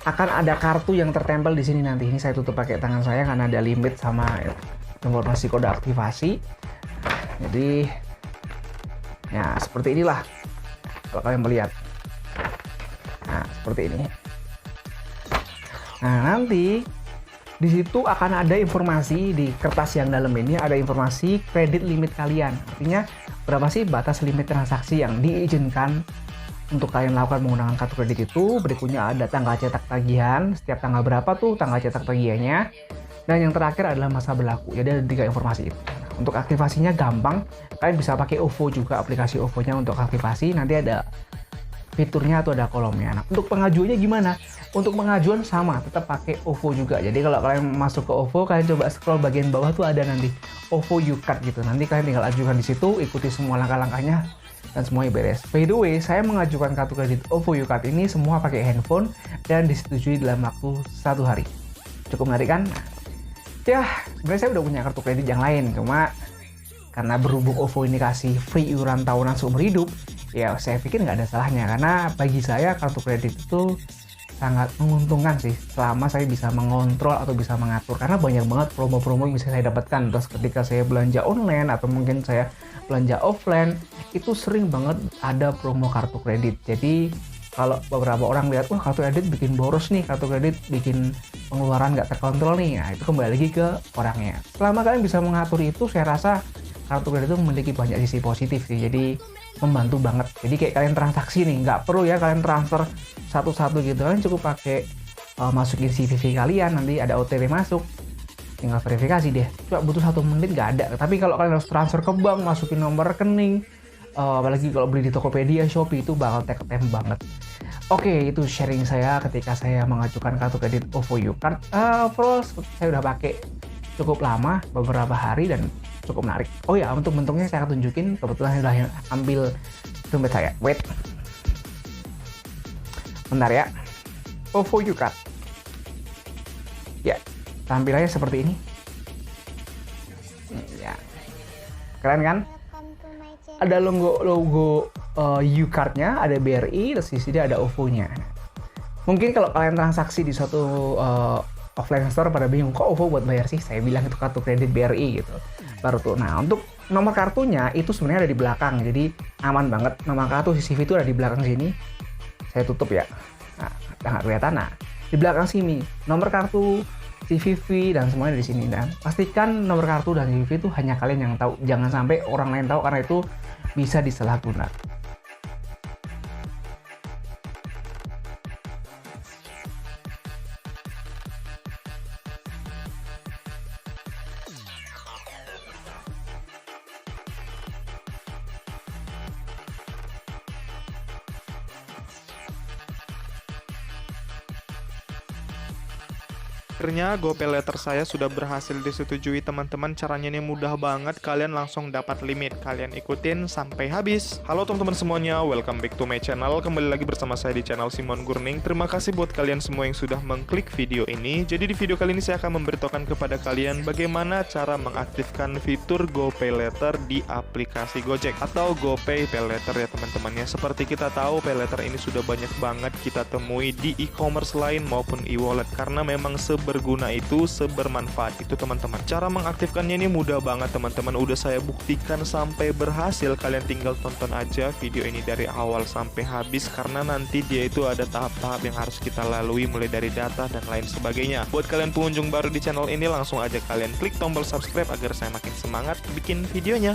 akan ada kartu yang tertempel di sini nanti. Ini saya tutup pakai tangan saya karena ada limit sama informasi kode aktivasi. Jadi ya seperti inilah kalau kalian melihat. Nah, seperti ini. Nah, nanti di situ akan ada informasi di kertas yang dalam ini, ada informasi kredit limit kalian. Artinya berapa sih batas limit transaksi yang diizinkan untuk kalian lakukan menggunakan kartu kredit itu. Berikutnya ada tanggal cetak tagihan, setiap tanggal berapa tuh tanggal cetak tagihannya. Dan yang terakhir adalah masa berlaku. Jadi ada 3 informasi itu. Nah, untuk aktivasinya gampang, kalian bisa pakai OVO juga, aplikasi OVO-nya untuk aktivasi. Nanti ada fiturnya atau ada kolomnya. Nah, untuk pengajuannya gimana? Untuk pengajuan sama, tetap pakai OVO juga. Jadi kalau kalian masuk ke OVO, kalian coba scroll bagian bawah tuh ada nanti OVO U-Card gitu. Nanti kalian tinggal ajukan di situ, ikuti semua langkah-langkahnya dan semuanya beres. By the way, saya mengajukan kartu kredit OVO U-Card ini semua pakai handphone dan disetujui dalam waktu 1 hari. Cukup menarik kan? Ya, sebenarnya saya udah punya kartu kredit yang lain, cuma karena berhubung OVO ini kasih free iuran tahunan seumur hidup, ya saya pikir nggak ada salahnya. Karena bagi saya kartu kredit itu sangat menguntungkan sih, selama saya bisa mengontrol atau bisa mengatur. Karena banyak banget promo-promo yang bisa saya dapatkan. Terus ketika saya belanja online atau mungkin saya belanja offline, itu sering banget ada promo kartu kredit. Jadi kalau beberapa orang lihat, wah kartu kredit bikin boros nih, kartu kredit bikin pengeluaran nggak terkontrol nih, nah itu kembali lagi ke orangnya. Selama kalian bisa mengatur itu, saya rasa kartu kredit itu memiliki banyak sisi positif sih. Jadi membantu banget. Jadi kayak kalian transaksi nih, nggak perlu ya kalian transfer satu-satu gitu. Kalian cukup pakai masukin CVV kalian, nanti ada OTP masuk, tinggal verifikasi deh. Cuma butuh 1 menit nggak ada. Tapi kalau kalian harus transfer ke bank, masukin nomor rekening, apalagi kalau beli di Tokopedia, Shopee, itu bakal take time banget. Oke, itu sharing saya ketika saya mengajukan kartu kredit OVO U-Card. Overall saya udah pakai cukup lama, beberapa hari, dan cukup menarik. Oh ya, untuk bentuknya saya akan tunjukin. Kebetulan saya udah ambil dompet saya. Wait. Bentar ya. OVO U-Card. Ya, tampilannya seperti ini. Ya. Keren kan? Ada logo U-Card-nya, ada BRI, terus di sini ada OVO-nya. Mungkin kalau kalian transaksi di suatu offline store pada bingung, kok OVO buat bayar sih? Saya bilang itu kartu kredit BRI gitu. Baru tuh. Nah, untuk nomor kartunya itu sebenarnya ada di belakang, jadi aman banget. Nomor kartu CCTV itu ada di belakang sini. Saya tutup ya. Nah, nggak kelihatan. Nah, di belakang sini nomor kartu, CVV, dan semuanya di sini. Dan pastikan nomor kartu dan CVV itu hanya kalian yang tahu. Jangan sampai orang lain tahu, karena itu bisa disalahgunakan. Akhirnya GoPay Later saya sudah berhasil disetujui teman-teman. Caranya ini mudah banget, kalian langsung dapat limit. Kalian ikutin sampai habis. Halo teman-teman semuanya, welcome back to my channel. Kembali lagi bersama saya di channel Simon Gurning. Terima kasih buat kalian semua yang sudah mengklik video ini. Jadi di video kali ini saya akan memberitahukan kepada kalian bagaimana cara mengaktifkan fitur GoPay Later di aplikasi Gojek atau GoPay Pay Later ya teman-teman ya. Seperti kita tahu, Pay Later ini sudah banyak banget kita temui di e-commerce lain maupun e-wallet, karena memang sebenarnya seberguna itu, sebermanfaat itu teman-teman. Cara mengaktifkannya ini mudah banget teman-teman. Udah saya buktikan sampai berhasil. Kalian tinggal tonton aja video ini dari awal sampai habis, karena nanti dia itu ada tahap-tahap yang harus kita lalui, mulai dari data dan lain sebagainya. Buat kalian pengunjung baru di channel ini, langsung aja kalian klik tombol subscribe agar saya makin semangat bikin videonya.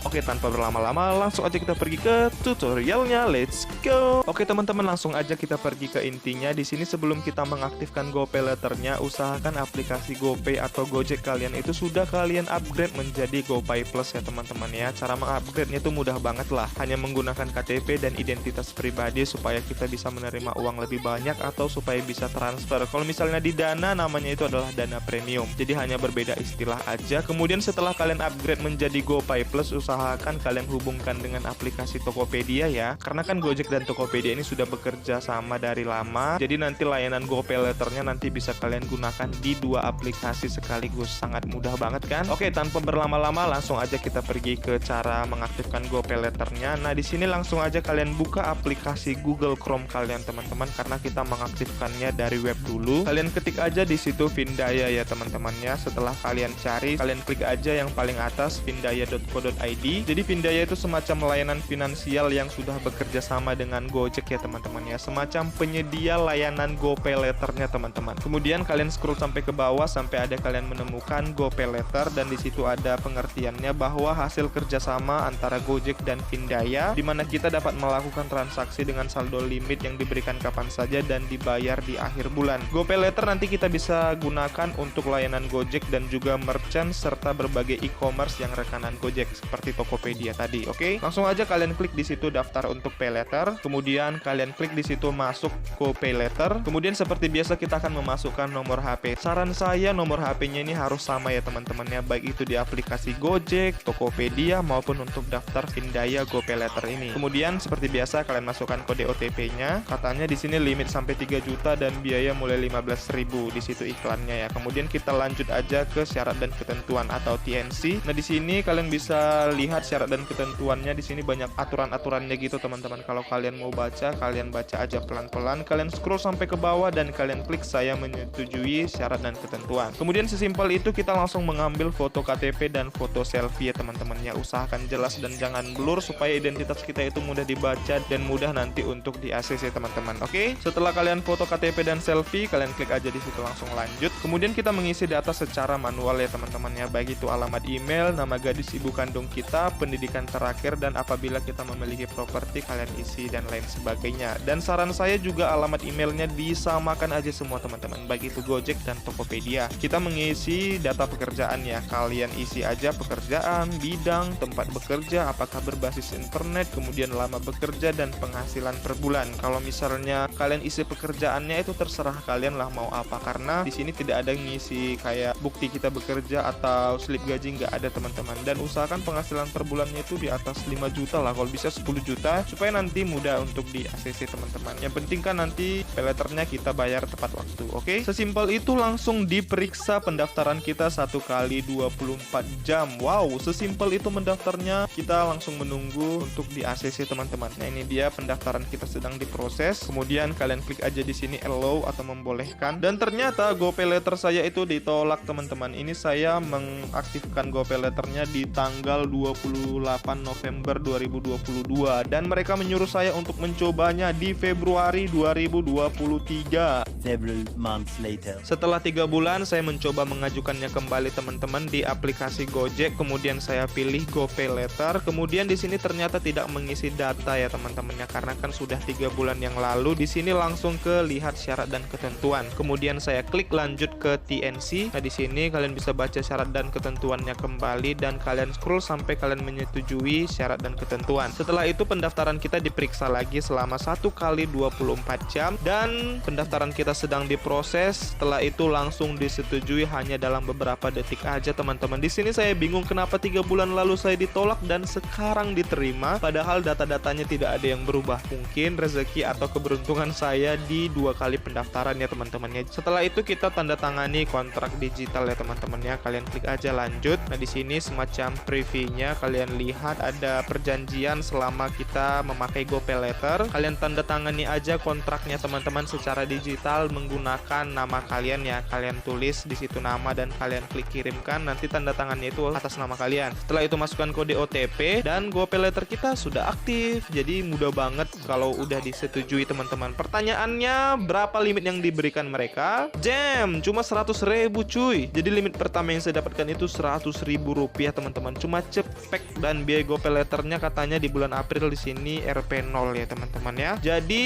Oke, tanpa berlama-lama langsung aja kita pergi ke tutorialnya. Let's go. Oke teman-teman, langsung aja kita pergi ke intinya. Di sini sebelum kita mengaktifkan GoPay letternya, usahakan aplikasi GoPay atau Gojek kalian itu sudah kalian upgrade menjadi GoPay Plus ya teman-teman ya. Cara mengupgrade-nya itu mudah banget lah. Hanya menggunakan KTP dan identitas pribadi supaya kita bisa menerima uang lebih banyak atau supaya bisa transfer. Kalau misalnya di Dana, namanya itu adalah Dana Premium. Jadi hanya berbeda istilah aja. Kemudian setelah kalian upgrade menjadi GoPay Plus, usahakan kalian hubungkan dengan aplikasi Tokopedia ya, karena kan Gojek dan Tokopedia ini sudah bekerja sama dari lama. Jadi nanti layanan GoPay letternya nanti bisa kalian gunakan di dua aplikasi sekaligus. Sangat mudah banget kan? Oke, tanpa berlama-lama langsung aja kita pergi ke cara mengaktifkan GoPay letternya. Nah, di sini langsung aja kalian buka aplikasi Google Chrome kalian teman-teman, karena kita mengaktifkannya dari web dulu. Kalian ketik aja di situ Vindaya ya teman-temannya. Setelah kalian cari, kalian klik aja yang paling atas vindaya.co.id. Jadi Vindaya itu semacam layanan finansial yang sudah bekerja sama dengan Gojek ya teman-teman ya, semacam penyedia layanan GoPay letternya teman-teman. Kemudian kalian scroll sampai ke bawah sampai ada kalian menemukan GoPay letter, dan di situ ada pengertiannya bahwa hasil kerjasama antara Gojek dan Vindaya, di mana kita dapat melakukan transaksi dengan saldo limit yang diberikan kapan saja dan dibayar di akhir bulan. GoPay letter nanti kita bisa gunakan untuk layanan Gojek dan juga merchant serta berbagai e-commerce yang rekanan Gojek seperti Tokopedia tadi. Oke, langsung aja kalian klik di situ daftar untuk pay letter. Kemudian kalian klik di situ masuk GoPay letter. Kemudian seperti biasa kita akan memasukkan nomor HP. Saran saya nomor HP-nya ini harus sama ya teman-temannya, baik itu di aplikasi Gojek, Tokopedia maupun untuk daftar Vindaya GoPay letter ini. Kemudian seperti biasa kalian masukkan kode OTP-nya. Katanya di sini limit sampai 3 juta dan biaya mulai 15.000 di situ iklannya ya. Kemudian kita lanjut aja ke syarat dan ketentuan atau TNC. Nah, di sini kalian bisa lihat syarat dan ketentuannya. Di sini banyak aturan-aturannya gitu teman-teman. Kalau kalian mau baca, kalian baca aja pelan-pelan. Kalian scroll sampai ke bawah dan kalian klik saya menyetujui syarat dan ketentuan. Kemudian sesimpel itu kita langsung mengambil foto KTP dan foto selfie ya teman-teman ya. Usahakan jelas dan jangan blur supaya identitas kita itu mudah dibaca dan mudah nanti untuk di ACC teman-teman. Oke, setelah kalian foto KTP dan selfie, kalian klik aja di situ langsung lanjut. Kemudian kita mengisi data secara manual ya teman-teman ya, baik itu alamat email, nama gadis ibu kandung kita, pendidikan terakhir, dan apabila kita memiliki properti kalian isi dan lain sebagainya. Dan saran saya juga alamat emailnya disamakan aja semua teman-teman, baik itu Gojek dan Tokopedia. Kita mengisi data pekerjaan ya, kalian isi aja pekerjaan, bidang, tempat bekerja, apakah berbasis internet, kemudian lama bekerja dan penghasilan per bulan. Kalau misalnya kalian isi pekerjaannya itu terserah kalian lah mau apa, karena di sini tidak ada ngisi kayak bukti kita bekerja atau slip gaji, nggak ada teman-teman. Dan usahakan penghasilan per bulannya itu di atas 5 juta lah, kalau bisa 10 juta supaya nanti mudah untuk di ACC teman-teman. Yang penting kan nanti pay letternya kita bayar tepat waktu. Oke, sesimpel itu. Langsung diperiksa pendaftaran kita 1 kali 24 jam. Wow, sesimpel itu mendaftarnya. Kita langsung menunggu untuk di ACC teman-teman. Nah, ini dia pendaftaran kita sedang diproses. Kemudian kalian klik aja di sini allow atau membolehkan, dan ternyata GoPay letter saya itu ditolak teman-teman. Ini saya mengaktifkan GoPay letternya di tanggal 28 November 2022 dan mereka menyuruh saya untuk mencobanya di Februari 2023. Several months later. Setelah 3 bulan saya mencoba mengajukannya kembali teman-teman di aplikasi Gojek. Kemudian saya pilih GoPay letter. Kemudian di sini ternyata tidak mengisi data ya teman-temannya, karena kan sudah 3 bulan yang lalu. Di sini langsung ke lihat syarat dan ketentuan. Kemudian saya klik lanjut ke TNC. Nah, di sini kalian bisa baca syarat dan ketentuannya kembali dan kalian scroll sampai kalian menyetujui syarat dan ketentuan. Setelah itu pendaftaran kita diperiksa lagi selama 1 kali 24 jam dan pendaftaran kita sedang diproses. Setelah itu langsung disetujui hanya dalam beberapa detik aja teman-teman. Di sini saya bingung kenapa 3 bulan lalu saya ditolak dan sekarang diterima, padahal data-datanya tidak ada yang berubah. Mungkin rezeki atau keberuntungan saya di 2 kali pendaftaran ya teman-teman ya. Setelah itu kita tanda tangani kontrak digital ya teman-teman ya. Kalian klik aja lanjut. Nah, di sini semacam previewnya kalian lihat ada perjanjian selama kita kita memakai GoPayLater. Kalian tanda tangani aja kontraknya teman-teman secara digital menggunakan nama kalian ya. Kalian tulis di situ nama dan kalian klik kirimkan, nanti tanda tangannya itu atas nama kalian. Setelah itu masukkan kode OTP dan GoPayLater kita sudah aktif. Jadi mudah banget kalau udah disetujui teman-teman. Pertanyaannya, berapa limit yang diberikan mereka? Jam, cuma 100.000 cuy. Jadi limit pertama yang saya dapatkan itu 100.000 rupiah teman-teman. Cuma cepek, dan biaya GoPayLaternya katanya di bulan April di sini RP0 ya teman-teman ya. Jadi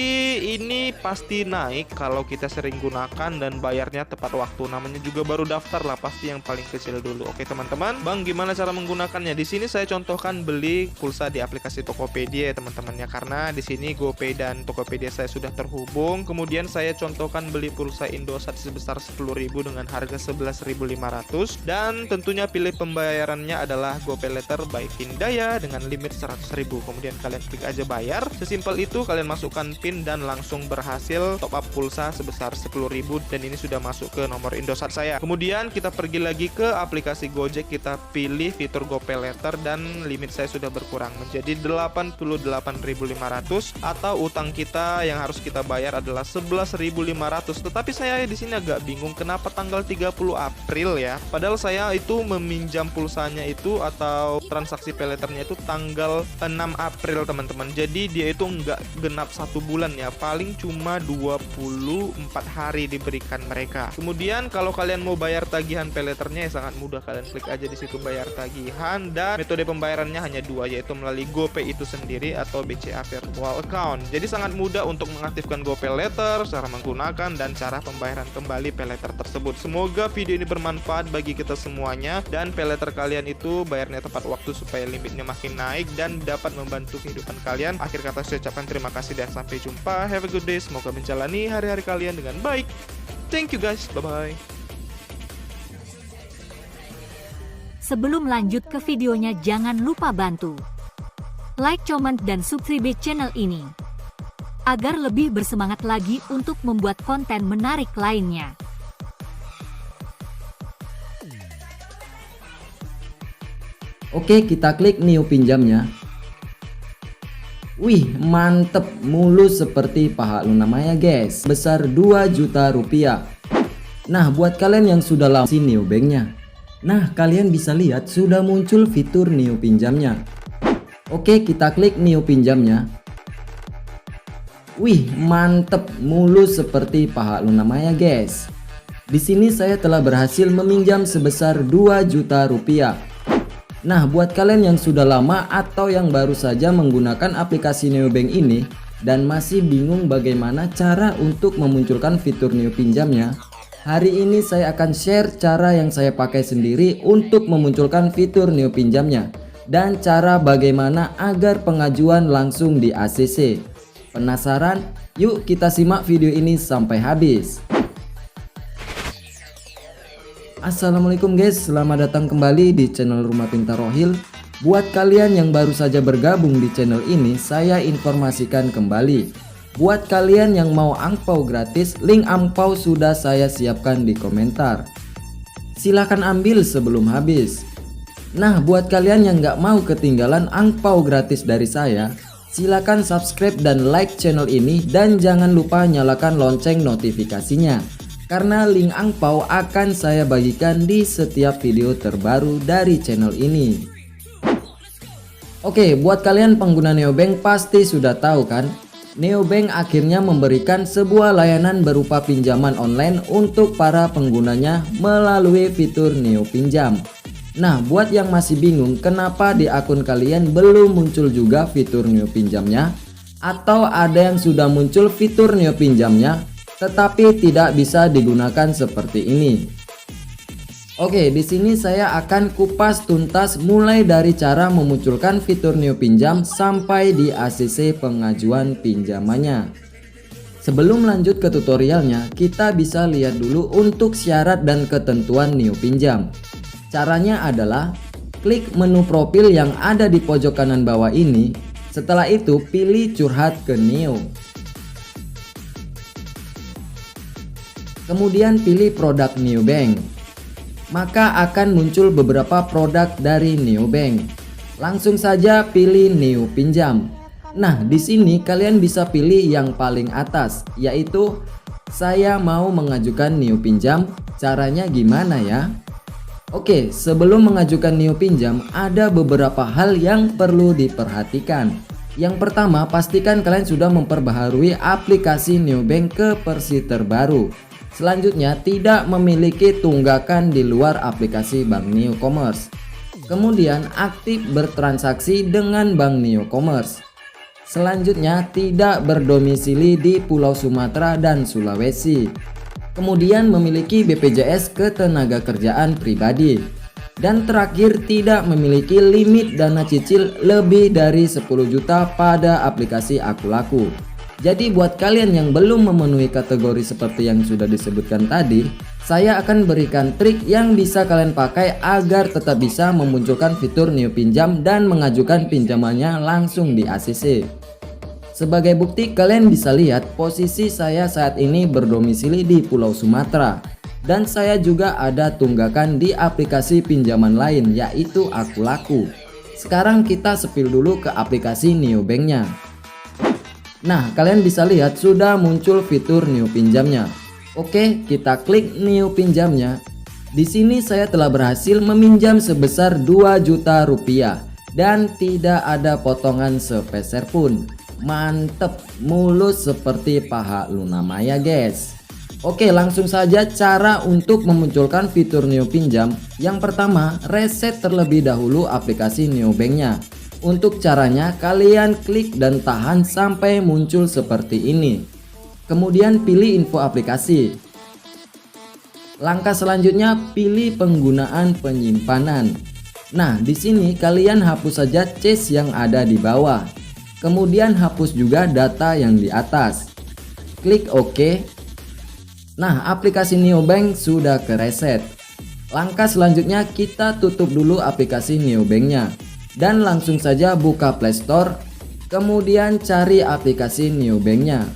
ini pasti naik kalau kita sering gunakan dan bayarnya tepat waktu. Namanya juga baru daftar lah, pasti yang paling kecil dulu. Oke teman-teman, Bang gimana cara menggunakannya? Di sini saya contohkan beli pulsa di aplikasi Tokopedia ya teman-teman ya, karena di sini GoPay dan Tokopedia saya sudah terhubung. Kemudian saya contohkan beli pulsa Indosat sebesar 10.000 dengan harga 11.500, dan tentunya pilih pembayarannya adalah GoPayLater by Kindaya dengan limit 100.000. Kemudian kalian klik aja bayar. Sesimpel itu, kalian masukkan PIN dan langsung berhasil top up pulsa sebesar 10.000, dan ini sudah masuk ke nomor Indosat saya. Kemudian kita pergi lagi ke aplikasi Gojek, kita pilih fitur GoPayLater dan limit saya sudah berkurang menjadi 88.500, atau utang kita yang harus kita bayar adalah 11.500. Tetapi saya di sini agak bingung kenapa tanggal 30 April ya. Padahal saya itu meminjam pulsanya itu atau transaksi payletternya itu tanggal 6 April teman-teman. Jadi dia itu nggak genap 1 bulan ya, paling cuma 24 hari diberikan mereka. Kemudian kalau kalian mau bayar tagihan payletternya ya sangat mudah, kalian klik aja di situ bayar tagihan, dan metode pembayarannya hanya 2, yaitu melalui GoPay itu sendiri atau BCA Virtual Account. Jadi sangat mudah untuk mengaktifkan GoPayLater, cara menggunakan dan cara pembayaran kembali payletter tersebut. Semoga video ini bermanfaat bagi kita semuanya, dan payletter kalian itu bayarnya tepat waktu supaya limitnya makin naik dan dapat membantu kehidupan kalian. Akhir kata saya ucapkan terima kasih dan sampai jumpa. Have a good day. Semoga menjalani hari-hari kalian dengan baik. Thank you guys. Bye-bye. Sebelum lanjut ke videonya, jangan lupa bantu like, comment, dan subscribe channel ini agar lebih bersemangat lagi untuk membuat konten menarik lainnya. Oke, kita klik new pinjamnya. Wih, mantep, mulus seperti paha Luna Maya guys, besar 2 juta rupiah. Nah, buat kalian yang sudah lama si new banknya, nah kalian bisa lihat sudah muncul fitur new pinjamnya. Oke, kita klik new pinjamnya. Wih, mantep, mulus seperti paha Luna Maya guys. Di sini saya telah berhasil meminjam sebesar 2 juta rupiah. Nah, buat kalian yang sudah lama atau yang baru saja menggunakan aplikasi Neobank ini dan masih bingung bagaimana cara untuk memunculkan fitur new pinjamnya, hari ini saya akan share cara yang saya pakai sendiri untuk memunculkan fitur new pinjamnya dan cara bagaimana agar pengajuan langsung di ACC. Penasaran? Yuk kita simak video ini sampai habis. Assalamualaikum guys, selamat datang kembali di channel Rumah Pintar Rohil. Buat kalian yang baru saja bergabung di channel ini, saya informasikan kembali. Buat kalian yang mau angpau gratis, link angpau sudah saya siapkan di komentar. Silahkan ambil sebelum habis. Nah, buat kalian yang nggak mau ketinggalan angpau gratis dari saya, silahkan subscribe dan like channel ini, dan jangan lupa nyalakan lonceng notifikasinya, karena link angpau akan saya bagikan di setiap video terbaru dari channel ini. Oke, buat kalian pengguna Neobank pasti sudah tahu kan, Neobank akhirnya memberikan sebuah layanan berupa pinjaman online untuk para penggunanya melalui fitur Neo Pinjam. Nah, buat yang masih bingung kenapa di akun kalian belum muncul juga fitur Neo Pinjamnya, atau ada yang sudah muncul fitur Neo Pinjamnya tetapi tidak bisa digunakan seperti ini. Oke, di sini saya akan kupas tuntas mulai dari cara memunculkan fitur Neo Pinjam sampai di ACC pengajuan pinjamannya. Sebelum lanjut ke tutorialnya, kita bisa lihat dulu untuk syarat dan ketentuan Neo Pinjam. Caranya adalah klik menu profil yang ada di pojok kanan bawah ini. Setelah itu pilih curhat ke Neo. Kemudian pilih produk Neobank. Maka akan muncul beberapa produk dari Neobank. Langsung saja pilih Neo Pinjam. Nah, di sini kalian bisa pilih yang paling atas, yaitu saya mau mengajukan Neo Pinjam. Caranya gimana ya? Oke, sebelum mengajukan Neo Pinjam, ada beberapa hal yang perlu diperhatikan. Yang pertama, pastikan kalian sudah memperbaharui aplikasi Neobank ke versi terbaru. Selanjutnya, tidak memiliki tunggakan di luar aplikasi Bank Neo Commerce. Kemudian, aktif bertransaksi dengan Bank Neo Commerce. Selanjutnya, tidak berdomisili di Pulau Sumatera dan Sulawesi. Kemudian, memiliki BPJS Ketenagakerjaan Pribadi. Dan terakhir, tidak memiliki limit dana cicil lebih dari 10 juta pada aplikasi Akulaku. Jadi buat kalian yang belum memenuhi kategori seperti yang sudah disebutkan tadi, saya akan berikan trik yang bisa kalian pakai agar tetap bisa memunculkan fitur Neo Pinjam dan mengajukan pinjamannya langsung di ACC. Sebagai bukti, kalian bisa lihat posisi saya saat ini berdomisili di Pulau Sumatera. Dan saya juga ada tunggakan di aplikasi pinjaman lain, yaitu Akulaku. Sekarang kita spill dulu ke aplikasi Neobanknya. Nah, kalian bisa lihat sudah muncul fitur Neo Pinjamnya. Oke, kita klik Neo Pinjamnya. Di sini saya telah berhasil meminjam sebesar 2 juta rupiah dan tidak ada potongan sepeser pun. Mantep, mulus seperti paha Luna Maya guys. Oke, langsung saja cara untuk memunculkan fitur Neo Pinjam. Yang pertama, reset terlebih dahulu aplikasi Neobanknya. Untuk caranya, kalian klik dan tahan sampai muncul seperti ini. Kemudian pilih info aplikasi. Langkah selanjutnya, pilih penggunaan penyimpanan. Nah, di sini kalian hapus saja cache yang ada di bawah. Kemudian hapus juga data yang di atas. Klik OK. Nah, aplikasi Neobank sudah kereset. Langkah selanjutnya kita tutup dulu aplikasi Neobanknya dan langsung saja buka Play Store. Kemudian cari aplikasi Neobanknya.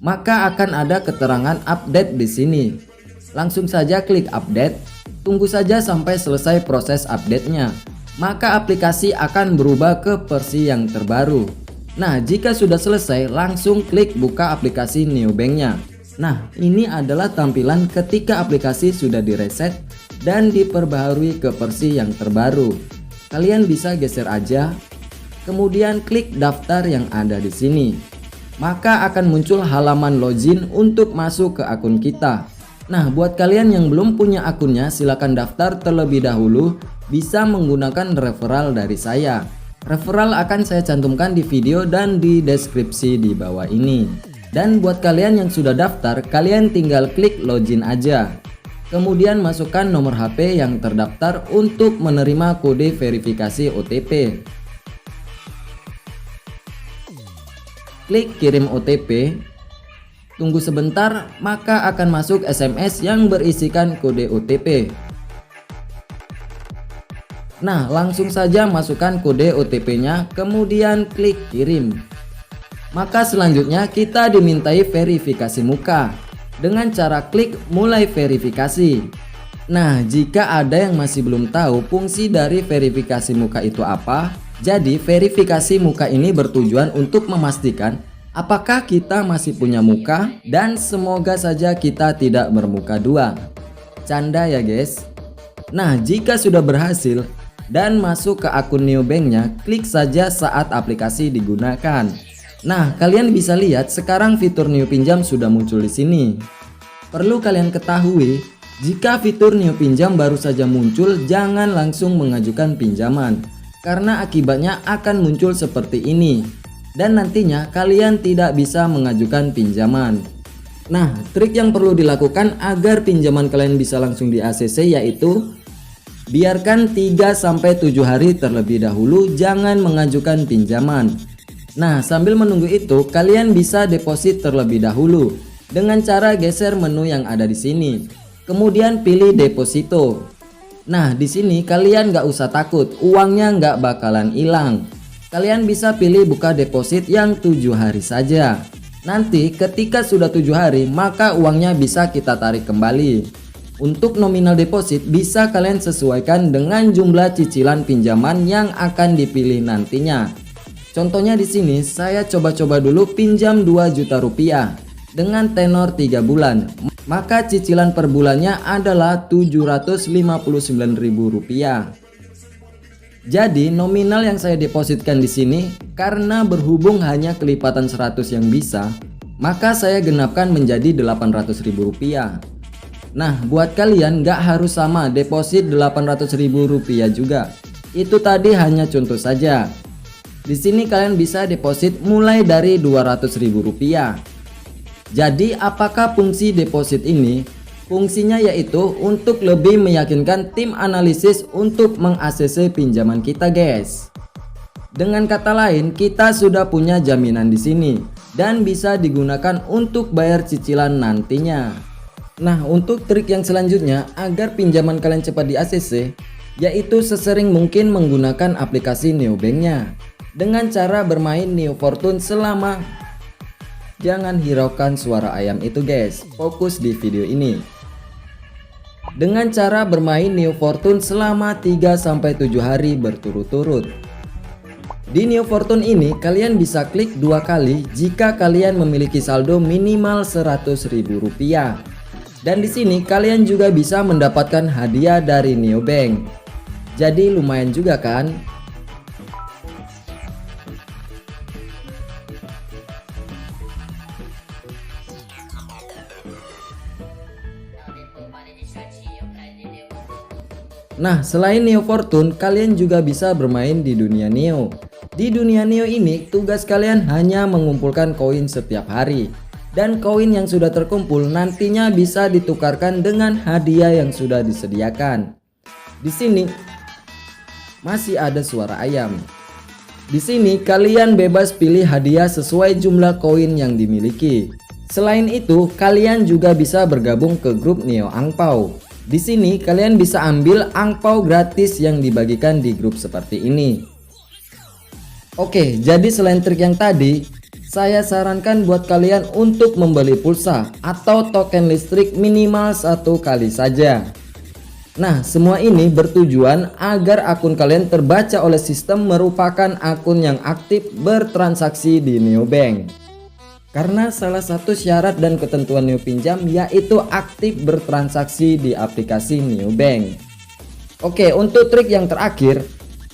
Maka akan ada keterangan update di sini. Langsung saja klik update. Tunggu saja sampai selesai proses update-nya. Maka aplikasi akan berubah ke versi yang terbaru. Nah, jika sudah selesai, langsung klik buka aplikasi Neobanknya. Nah, ini adalah tampilan ketika aplikasi sudah direset dan diperbaharui ke versi yang terbaru. Kalian bisa geser aja, kemudian klik daftar yang ada di sini. Maka akan muncul halaman login untuk masuk ke akun kita. Nah, buat kalian yang belum punya akunnya, silakan daftar terlebih dahulu, bisa menggunakan referral dari saya. Referral akan saya cantumkan di video dan di deskripsi di bawah ini. Dan buat kalian yang sudah daftar, kalian tinggal klik login aja. Kemudian masukkan nomor HP yang terdaftar untuk menerima kode verifikasi OTP. Klik kirim OTP. Tunggu sebentar, maka akan masuk SMS yang berisikan kode OTP. Nah, langsung saja masukkan kode OTP-nya, kemudian klik kirim. Maka selanjutnya kita dimintai verifikasi muka dengan cara klik mulai verifikasi. Nah, jika ada yang masih belum tahu fungsi dari verifikasi muka itu apa, jadi verifikasi muka ini bertujuan untuk memastikan apakah kita masih punya muka dan semoga saja kita tidak bermuka dua. Canda ya guys. Nah, jika sudah berhasil dan masuk ke akun Neobanknya, klik saja saat aplikasi digunakan. Nah, kalian bisa lihat sekarang fitur Neo Pinjam sudah muncul di sini. Perlu kalian ketahui, jika fitur Neo Pinjam baru saja muncul, jangan langsung mengajukan pinjaman, karena akibatnya akan muncul seperti ini. Dan nantinya kalian tidak bisa mengajukan pinjaman. Nah, trik yang perlu dilakukan agar pinjaman kalian bisa langsung di ACC yaitu biarkan 3-7 hari terlebih dahulu, jangan mengajukan pinjaman. Nah, sambil menunggu itu, kalian bisa deposit terlebih dahulu dengan cara geser menu yang ada di sini. Kemudian pilih deposito. Nah, di sini kalian nggak usah takut, uangnya nggak bakalan hilang. Kalian bisa pilih buka deposit yang 7 hari saja. Nanti ketika sudah 7 hari, maka uangnya bisa kita tarik kembali. Untuk nominal deposit bisa kalian sesuaikan dengan jumlah cicilan pinjaman yang akan dipilih nantinya. Contohnya di sini saya coba-coba dulu pinjam 2 juta rupiah dengan tenor 3 bulan. Maka cicilan per bulannya adalah Rp759.000. Jadi nominal yang saya depositkan di sini karena berhubung hanya kelipatan 100 yang bisa, maka saya genapkan menjadi Rp800.000. Nah, buat kalian nggak harus sama deposit Rp800.000 juga. Itu tadi hanya contoh saja. Di sini kalian bisa deposit mulai dari Rp200.000. Jadi apakah fungsi deposit ini? Fungsinya yaitu untuk lebih meyakinkan tim analisis untuk meng-ACC pinjaman kita, guys. Dengan kata lain, kita sudah punya jaminan di sini dan bisa digunakan untuk bayar cicilan nantinya. Nah, untuk trik yang selanjutnya agar pinjaman kalian cepat di-ACC, yaitu sesering mungkin menggunakan aplikasi neobank-nya dengan cara bermain Neo Fortune selama. Jangan hiraukan suara ayam itu, guys. Fokus di video ini. Dengan cara bermain Neo Fortune selama 3-7 hari berturut-turut. Di Neo Fortune ini kalian bisa klik 2 kali jika kalian memiliki saldo minimal Rp100.000. Dan di sini kalian juga bisa mendapatkan hadiah dari neobank. Jadi lumayan juga kan? Nah, selain Neo Fortune, kalian juga bisa bermain di dunia Neo. Di dunia Neo ini, tugas kalian hanya mengumpulkan koin setiap hari. Dan koin yang sudah terkumpul nantinya bisa ditukarkan dengan hadiah yang sudah disediakan. Di sini masih ada suara ayam. Di sini kalian bebas pilih hadiah sesuai jumlah koin yang dimiliki. Selain itu, kalian juga bisa bergabung ke grup Neo Angpau. Di sini kalian bisa ambil angpau gratis yang dibagikan di grup seperti ini. Oke, jadi selain trik yang tadi, saya sarankan buat kalian untuk membeli pulsa atau token listrik minimal 1 kali saja. Nah, semua ini bertujuan agar akun kalian terbaca oleh sistem merupakan akun yang aktif bertransaksi di neobank. Karena salah satu syarat dan ketentuan Neo Pinjam yaitu aktif bertransaksi di aplikasi neobank. Oke, untuk trik yang terakhir,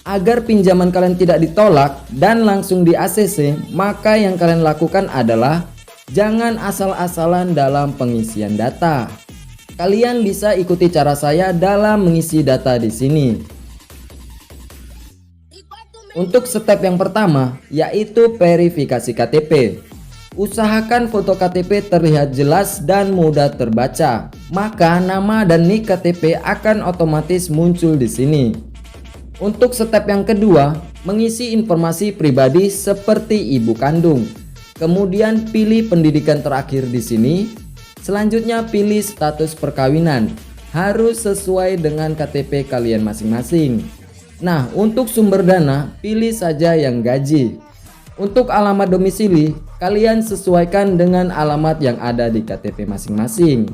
agar pinjaman kalian tidak ditolak dan langsung di-ACC, maka yang kalian lakukan adalah jangan asal-asalan dalam pengisian data. Kalian bisa ikuti cara saya dalam mengisi data di sini. Untuk step yang pertama yaitu verifikasi KTP. Usahakan foto KTP terlihat jelas dan mudah terbaca, maka nama dan nik KTP akan otomatis muncul di sini. Untuk step yang kedua, mengisi informasi pribadi seperti ibu kandung. Kemudian pilih pendidikan terakhir di sini. Selanjutnya pilih status perkawinan. Harus sesuai dengan KTP kalian masing-masing. Nah, untuk sumber dana, pilih saja yang gaji. Untuk alamat domisili, kalian sesuaikan dengan alamat yang ada di KTP masing-masing.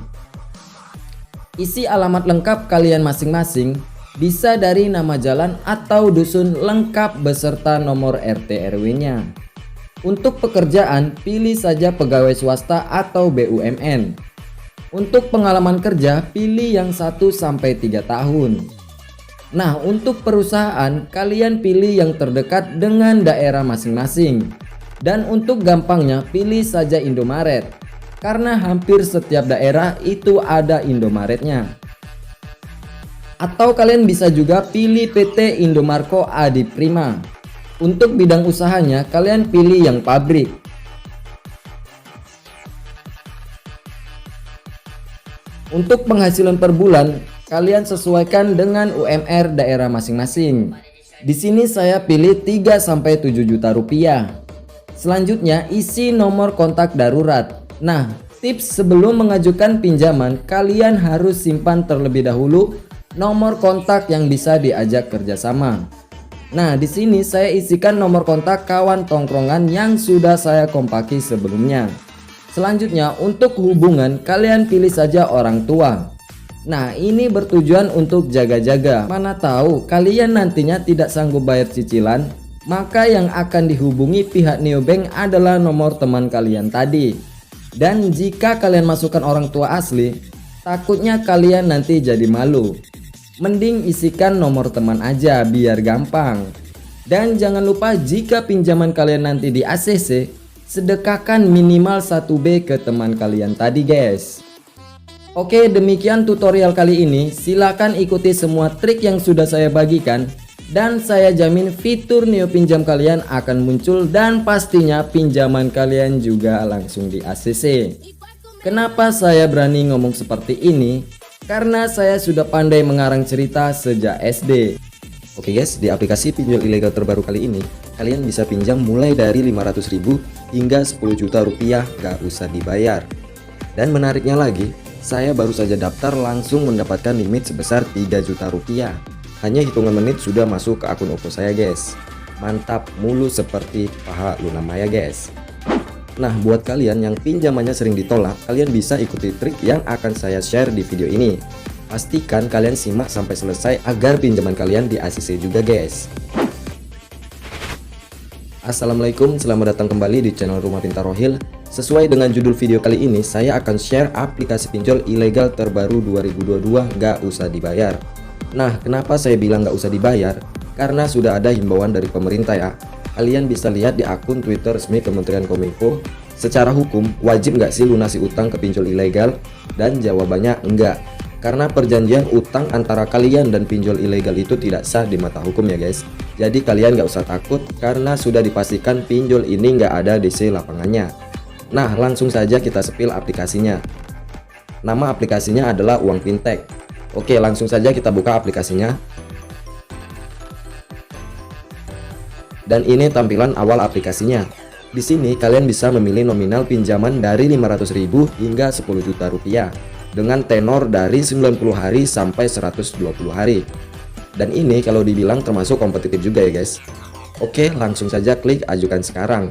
Isi alamat lengkap kalian masing-masing, bisa dari nama jalan atau dusun lengkap beserta nomor RT RW-nya. Untuk pekerjaan, pilih saja pegawai swasta atau BUMN. Untuk pengalaman kerja, pilih yang 1-3 tahun. Nah, untuk perusahaan, kalian pilih yang terdekat dengan daerah masing-masing. Dan untuk gampangnya, pilih saja Indomaret. Karena hampir setiap daerah itu ada Indomaretnya. Atau kalian bisa juga pilih PT Indomarko Adi Prima. Untuk bidang usahanya, kalian pilih yang pabrik. Untuk penghasilan per bulan, kalian sesuaikan dengan UMR daerah masing-masing. Di sini saya pilih 3-7 juta rupiah. Selanjutnya isi nomor kontak darurat. Nah, tips sebelum mengajukan pinjaman, kalian harus simpan terlebih dahulu nomor kontak yang bisa diajak kerjasama. Nah, di sini saya isikan nomor kontak kawan tongkrongan yang sudah saya kompaki sebelumnya. Selanjutnya untuk hubungan, kalian pilih saja orang tua. Nah, ini bertujuan untuk jaga-jaga. Mana tahu kalian nantinya tidak sanggup bayar cicilan, maka yang akan dihubungi pihak neobank adalah nomor teman kalian tadi. Dan jika kalian masukkan orang tua asli, takutnya kalian nanti jadi malu. Mending isikan nomor teman aja biar gampang. Dan jangan lupa jika pinjaman kalian nanti di ACC, sedekahkan minimal 1B ke teman kalian tadi guys. Oke, demikian tutorial kali ini. Silakan ikuti semua trik yang sudah saya bagikan dan saya jamin fitur Neo Pinjam kalian akan muncul dan pastinya pinjaman kalian juga langsung di ACC. Kenapa saya berani ngomong seperti ini? Karena saya sudah pandai mengarang cerita sejak SD. Oke guys, di aplikasi pinjol ilegal terbaru kali ini, kalian bisa pinjam mulai dari 500.000 hingga 10 juta rupiah gak usah dibayar. Dan menariknya lagi, saya baru saja daftar langsung mendapatkan limit sebesar 3 juta rupiah. Hanya hitungan menit sudah masuk ke akun OVO saya guys. Mantap mulu seperti paha Luna Maya guys. Nah, buat kalian yang pinjamannya sering ditolak, kalian bisa ikuti trik yang akan saya share di video ini. Pastikan kalian simak sampai selesai agar pinjaman kalian di ACC juga guys. Assalamualaikum, selamat datang kembali di channel Rumah Pintar Rohil. Sesuai dengan judul video kali ini, saya akan share aplikasi pinjol ilegal terbaru 2022 gak usah dibayar. Nah, kenapa saya bilang gak usah dibayar? Karena sudah ada himbauan dari pemerintah ya. Kalian bisa lihat di akun Twitter resmi Kementerian Kominfo. Secara hukum, wajib gak sih lunasi utang ke pinjol ilegal? Dan jawabannya enggak. Karena perjanjian utang antara kalian dan pinjol ilegal itu tidak sah di mata hukum ya guys. Jadi kalian gak usah takut karena sudah dipastikan pinjol ini gak ada DC lapangannya. Nah, langsung saja kita sepil aplikasinya. Nama aplikasinya adalah Uang Fintech. Oke, langsung saja kita buka aplikasinya. Dan ini tampilan awal aplikasinya. Di sini kalian bisa memilih nominal pinjaman dari 500.000 hingga 10 juta rupiah dengan tenor dari 90 hari sampai 120 hari. Dan ini kalau dibilang termasuk kompetitif juga ya guys. Oke, langsung saja klik ajukan sekarang.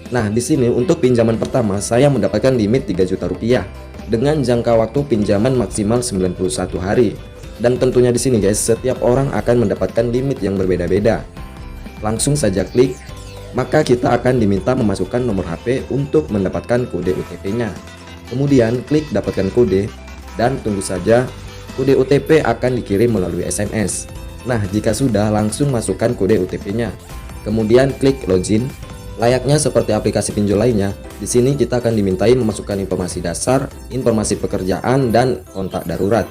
Nah, di sini untuk pinjaman pertama saya mendapatkan limit 3 juta rupiah dengan jangka waktu pinjaman maksimal 91 hari. Dan tentunya di sini guys, setiap orang akan mendapatkan limit yang berbeda-beda. Langsung saja klik, maka kita akan diminta memasukkan nomor HP untuk mendapatkan kode OTP-nya. Kemudian klik dapatkan kode dan tunggu saja kode OTP akan dikirim melalui SMS. Nah, jika sudah, langsung masukkan kode OTP-nya. Kemudian klik login. Layaknya seperti aplikasi pinjol lainnya, di sini kita akan dimintai memasukkan informasi dasar, informasi pekerjaan, dan kontak darurat.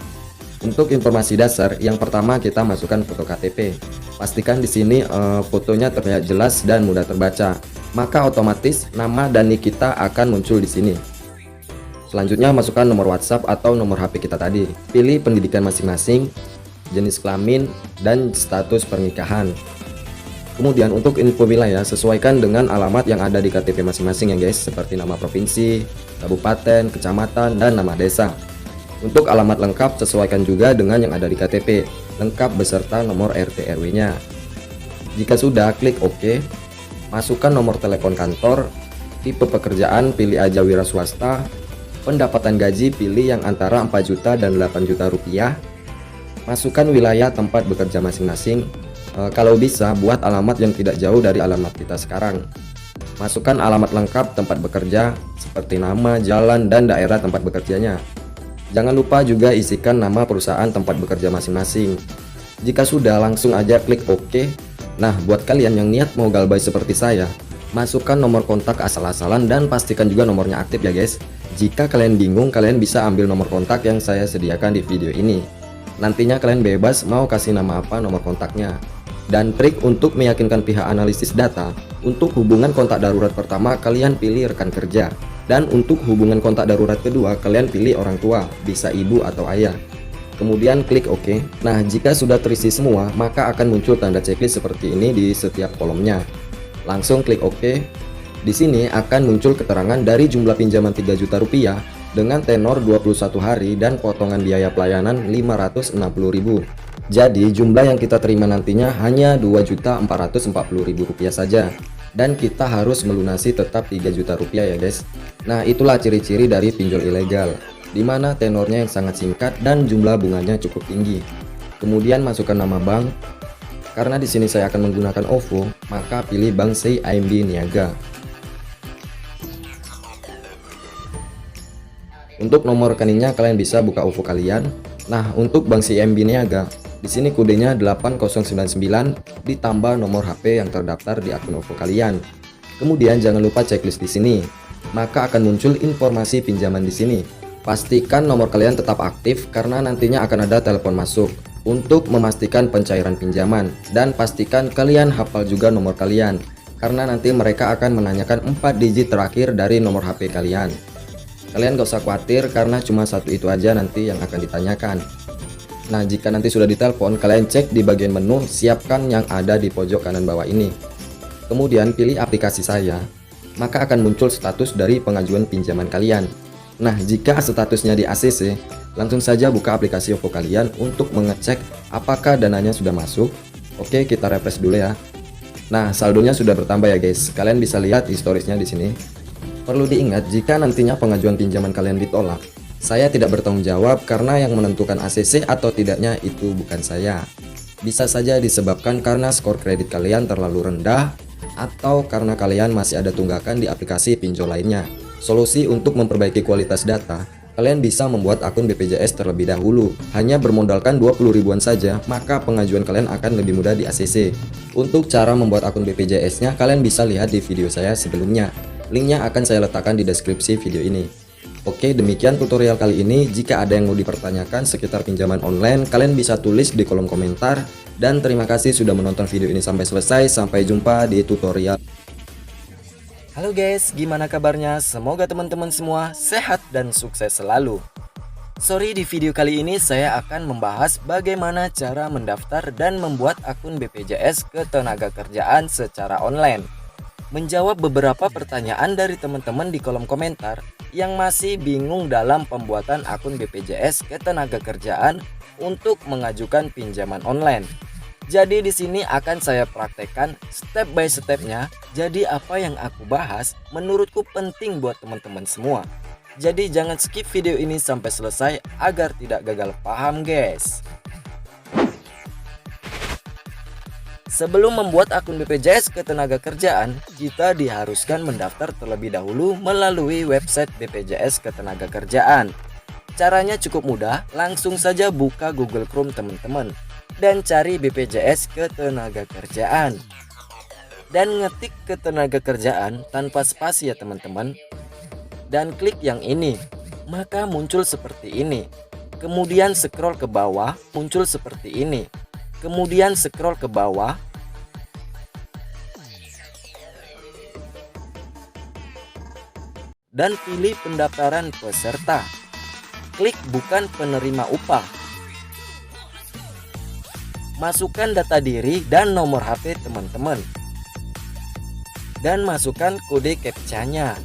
Untuk informasi dasar, yang pertama kita masukkan foto KTP. Pastikan di sini fotonya terlihat jelas dan mudah terbaca. Maka otomatis nama dan nik kita akan muncul di sini. Selanjutnya masukkan nomor WhatsApp atau nomor HP kita tadi. Pilih pendidikan masing-masing, jenis kelamin, dan status pernikahan. Kemudian untuk info wilayah sesuaikan dengan alamat yang ada di KTP masing-masing ya guys, seperti nama provinsi, kabupaten, kecamatan, dan nama desa. Untuk alamat lengkap sesuaikan juga dengan yang ada di KTP, lengkap beserta nomor RT RW-nya. Jika sudah, klik OK. Masukkan nomor telepon kantor, tipe pekerjaan pilih aja wira swasta, pendapatan gaji pilih yang antara 4 juta dan 8 juta rupiah. Masukkan wilayah tempat bekerja masing-masing. Kalau bisa buat alamat yang tidak jauh dari alamat kita sekarang. Masukkan alamat lengkap tempat bekerja seperti nama, jalan, dan daerah tempat bekerjanya. Jangan lupa juga isikan nama perusahaan tempat bekerja masing-masing. Jika sudah, langsung aja klik OK. Nah, buat kalian yang niat mau galbay seperti saya, masukkan nomor kontak asal-asalan dan pastikan juga nomornya aktif ya guys. Jika kalian bingung, kalian bisa ambil nomor kontak yang saya sediakan di video ini. Nantinya kalian bebas mau kasih nama apa nomor kontaknya. Dan trik untuk meyakinkan pihak analisis data, untuk hubungan kontak darurat pertama kalian pilih rekan kerja. Dan untuk hubungan kontak darurat kedua kalian pilih orang tua, bisa ibu atau ayah. Kemudian klik OK. Nah, jika sudah terisi semua, maka akan muncul tanda checklist seperti ini di setiap kolomnya. Langsung klik OK. Di sini akan muncul keterangan dari jumlah pinjaman 3 juta rupiah dengan tenor 21 hari dan potongan biaya pelayanan 560.000. Jadi jumlah yang kita terima nantinya hanya 2.440.000 rupiah saja. Dan kita harus melunasi tetap 3 juta rupiah ya guys. Nah, itulah ciri-ciri dari pinjol ilegal, dimana tenornya yang sangat singkat dan jumlah bunganya cukup tinggi. Kemudian masukkan nama bank. Karena di sini saya akan menggunakan OVO, maka pilih Bank CIMB Niaga. Untuk nomor rekeningnya kalian bisa buka OVO kalian. Nah, untuk Bank CIMB Niaga, di sini kodenya 8099 ditambah nomor HP yang terdaftar di akun OVO kalian. Kemudian jangan lupa checklist di sini. Maka akan muncul informasi pinjaman di sini. Pastikan nomor kalian tetap aktif karena nantinya akan ada telepon masuk untuk memastikan pencairan pinjaman, dan pastikan kalian hafal juga nomor kalian karena nanti mereka akan menanyakan 4 digit terakhir dari nomor HP kalian. Kalian gak usah khawatir karena cuma satu itu aja nanti yang akan ditanyakan. Nah, jika nanti sudah ditelepon, kalian cek di bagian menu, siapkan yang ada di pojok kanan bawah ini. Kemudian pilih aplikasi saya, maka akan muncul status dari pengajuan pinjaman kalian. Nah, jika statusnya di ACC, langsung saja buka aplikasi OVO kalian untuk mengecek apakah dananya sudah masuk. Oke, kita refresh dulu ya. Nah, saldonya sudah bertambah ya guys. Kalian bisa lihat historisnya di sini. Perlu diingat, jika nantinya pengajuan pinjaman kalian ditolak, saya tidak bertanggung jawab karena yang menentukan ACC atau tidaknya itu bukan saya. Bisa saja disebabkan karena skor kredit kalian terlalu rendah atau karena kalian masih ada tunggakan di aplikasi pinjol lainnya. Solusi untuk memperbaiki kualitas data, kalian bisa membuat akun BPJS terlebih dahulu. Hanya bermodalkan 20 ribuan saja, maka pengajuan kalian akan lebih mudah di ACC. Untuk cara membuat akun BPJS-nya, kalian bisa lihat di video saya sebelumnya. Linknya akan saya letakkan di deskripsi video ini. Oke, demikian tutorial kali ini. Jika ada yang mau dipertanyakan sekitar pinjaman online, kalian bisa tulis di kolom komentar. Dan terima kasih sudah menonton video ini sampai selesai. Sampai jumpa di tutorial. Halo guys, gimana kabarnya? Semoga teman-teman semua sehat dan sukses selalu. Sorry, di video kali ini saya akan membahas bagaimana cara mendaftar dan membuat akun BPJS Ketenagakerjaan secara online. Menjawab beberapa pertanyaan dari teman-teman di kolom komentar yang masih bingung dalam pembuatan akun BPJS Ketenagakerjaan untuk mengajukan pinjaman online. Jadi di sini akan saya praktekkan step by stepnya. Jadi apa yang aku bahas menurutku penting buat teman-teman semua. Jadi jangan skip video ini sampai selesai agar tidak gagal paham guys. Sebelum membuat akun BPJS Ketenagakerjaan, kita diharuskan mendaftar terlebih dahulu melalui website BPJS Ketenagakerjaan. Caranya cukup mudah, langsung saja buka Google Chrome teman-teman dan cari BPJS Ketenagakerjaan. Dan ngetik Ketenagakerjaan tanpa spasi ya teman-teman. Dan klik yang ini, maka muncul seperti ini. Kemudian scroll ke bawah, muncul seperti ini. Kemudian scroll ke bawah. Dan pilih pendaftaran peserta. Klik bukan penerima upah. Masukkan data diri dan nomor HP teman-teman. Dan masukkan kode captcha-nya.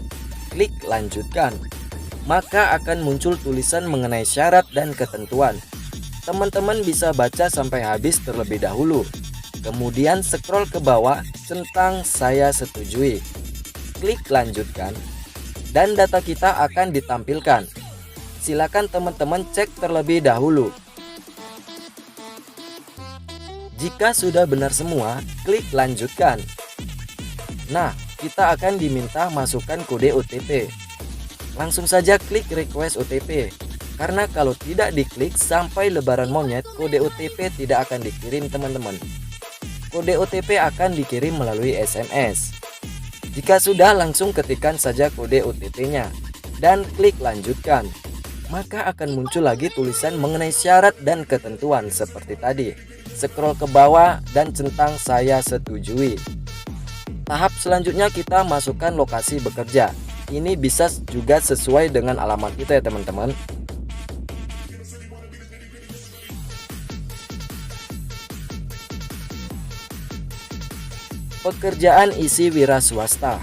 Klik lanjutkan. Maka akan muncul tulisan mengenai syarat dan ketentuan. Teman-teman bisa baca sampai habis terlebih dahulu. Kemudian scroll ke bawah centang saya setujui. Klik lanjutkan. Dan data kita akan ditampilkan. Silakan teman-teman cek terlebih dahulu. Jika sudah benar semua, klik lanjutkan. Nah, kita akan diminta masukkan kode OTP. Langsung saja klik request OTP. Karena kalau tidak diklik sampai lebaran monyet, kode OTP tidak akan dikirim teman-teman. Kode OTP akan dikirim melalui SMS. Jika sudah, langsung ketikkan saja kode OTP-nya dan klik lanjutkan. Maka akan muncul lagi tulisan mengenai syarat dan ketentuan seperti tadi. Scroll ke bawah dan centang saya setujui. Tahap selanjutnya kita masukkan lokasi bekerja. Ini bisa juga sesuai dengan alamat kita ya teman-teman. Pekerjaan isi wira swasta.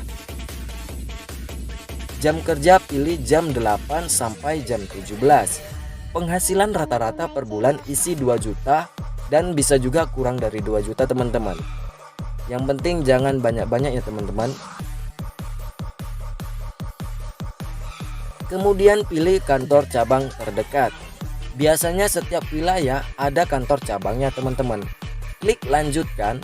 Jam kerja pilih jam 8 sampai jam 17. Penghasilan rata-rata per bulan isi 2 juta dan bisa juga kurang dari 2 juta teman-teman. Yang penting jangan banyak-banyak ya teman-teman. Kemudian pilih kantor cabang terdekat. Biasanya setiap wilayah ada kantor cabangnya teman-teman. Klik lanjutkan.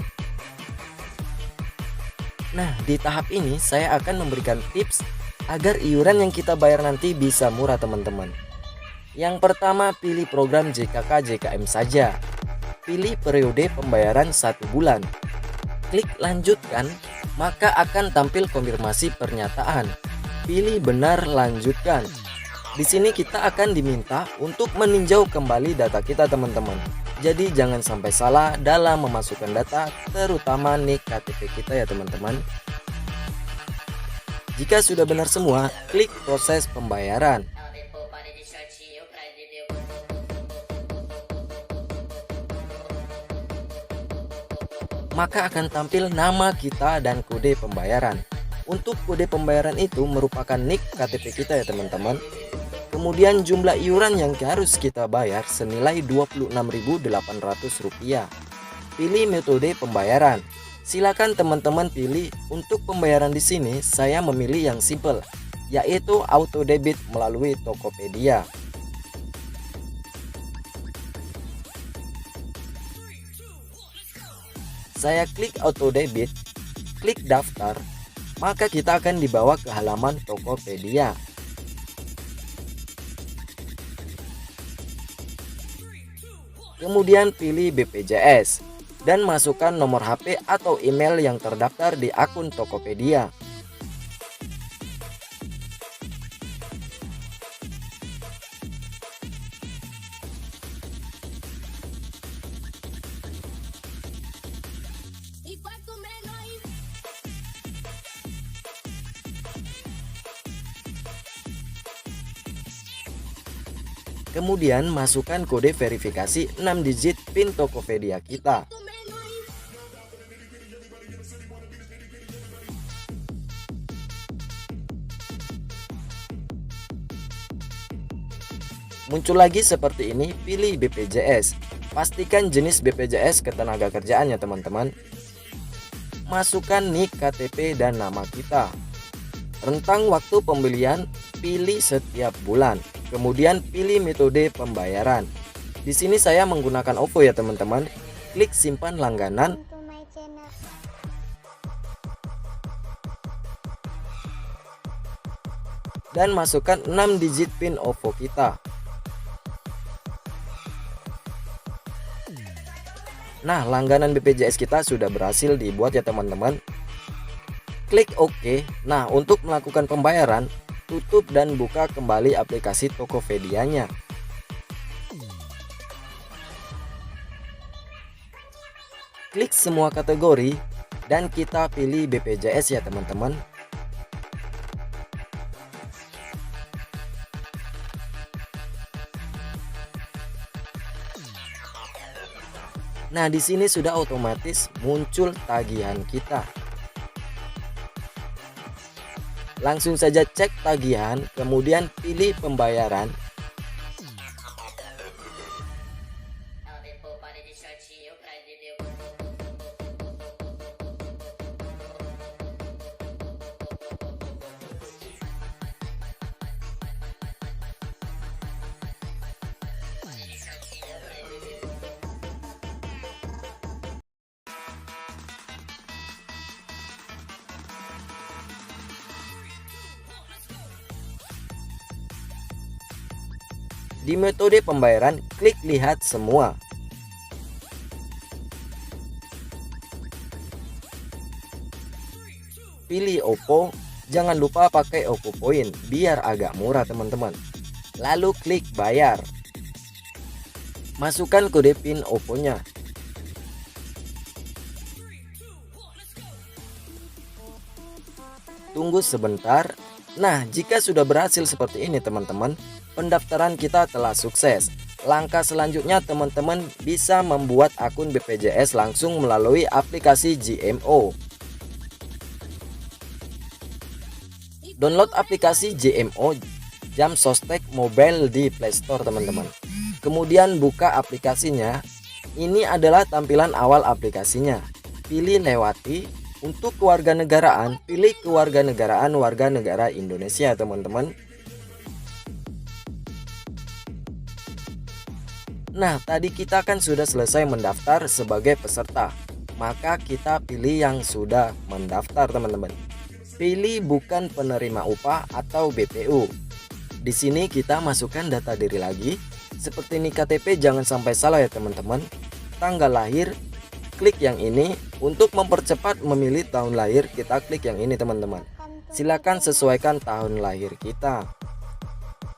Nah, di tahap ini saya akan memberikan tips agar iuran yang kita bayar nanti bisa murah teman-teman. Yang pertama, pilih program JKK JKM saja. Pilih periode pembayaran 1 bulan. Klik lanjutkan, maka akan tampil konfirmasi pernyataan. Pilih benar lanjutkan. Di sini kita akan diminta untuk meninjau kembali data kita teman-teman. Jadi jangan sampai salah dalam memasukkan data, terutama NIK KTP kita ya teman-teman. Jika sudah benar semua, klik proses pembayaran. Maka akan tampil nama kita dan kode pembayaran. Untuk kode pembayaran itu merupakan NIK KTP kita ya teman-teman. Kemudian jumlah iuran yang harus kita bayar senilai Rp26.800. Pilih metode pembayaran. Silakan teman-teman pilih. Untuk pembayaran di sini saya memilih yang simple, yaitu auto debit melalui Tokopedia. Saya klik auto debit, klik daftar, maka kita akan dibawa ke halaman Tokopedia. Kemudian pilih BPJS dan masukkan nomor HP atau email yang terdaftar di akun Tokopedia. Kemudian masukkan kode verifikasi 6 digit PIN Tokopedia kita. Muncul lagi seperti ini, pilih BPJS. Pastikan jenis BPJS ketenagakerjaan ya teman-teman. Masukkan NIK KTP dan nama kita. Rentang waktu pembelian pilih setiap bulan. Kemudian pilih metode pembayaran. Di sini saya menggunakan OVO ya teman-teman. Klik simpan langganan. Dan masukkan 6 digit PIN OVO kita. Nah, langganan BPJS kita sudah berhasil dibuat ya teman-teman. Klik OK. Nah, untuk melakukan pembayaran, tutup dan buka kembali aplikasi Tokopedia-nya. Klik semua kategori dan kita pilih BPJS ya teman-teman. Nah, di sini sudah otomatis muncul tagihan kita. Langsung saja cek tagihan, kemudian pilih pembayaran. Di metode pembayaran, klik lihat semua. Pilih OVO, jangan lupa pakai OVO Point biar agak murah teman-teman. Lalu klik bayar. Masukkan kode PIN OVO-nya. Tunggu sebentar. Nah, jika sudah berhasil seperti ini teman-teman, pendaftaran kita telah sukses. Langkah selanjutnya teman-teman bisa membuat akun BPJS langsung melalui aplikasi GMO. Download aplikasi GMO Jam Sostek Mobile di Play Store teman-teman. Kemudian buka aplikasinya. Ini adalah tampilan awal aplikasinya. Pilih lewati. Untuk kewarganegaraan, pilih kewarganegaraan warga negara Indonesia teman-teman. Nah, tadi kita kan sudah selesai mendaftar sebagai peserta. maka kita pilih yang sudah mendaftar teman-teman. Pilih bukan penerima upah atau BPU. Di sini kita masukkan data diri lagi. Seperti ini KTP jangan sampai salah ya teman-teman. Tanggal lahir, klik yang ini. Untuk mempercepat memilih tahun lahir, kita klik yang ini teman-teman. Silakan sesuaikan tahun lahir kita.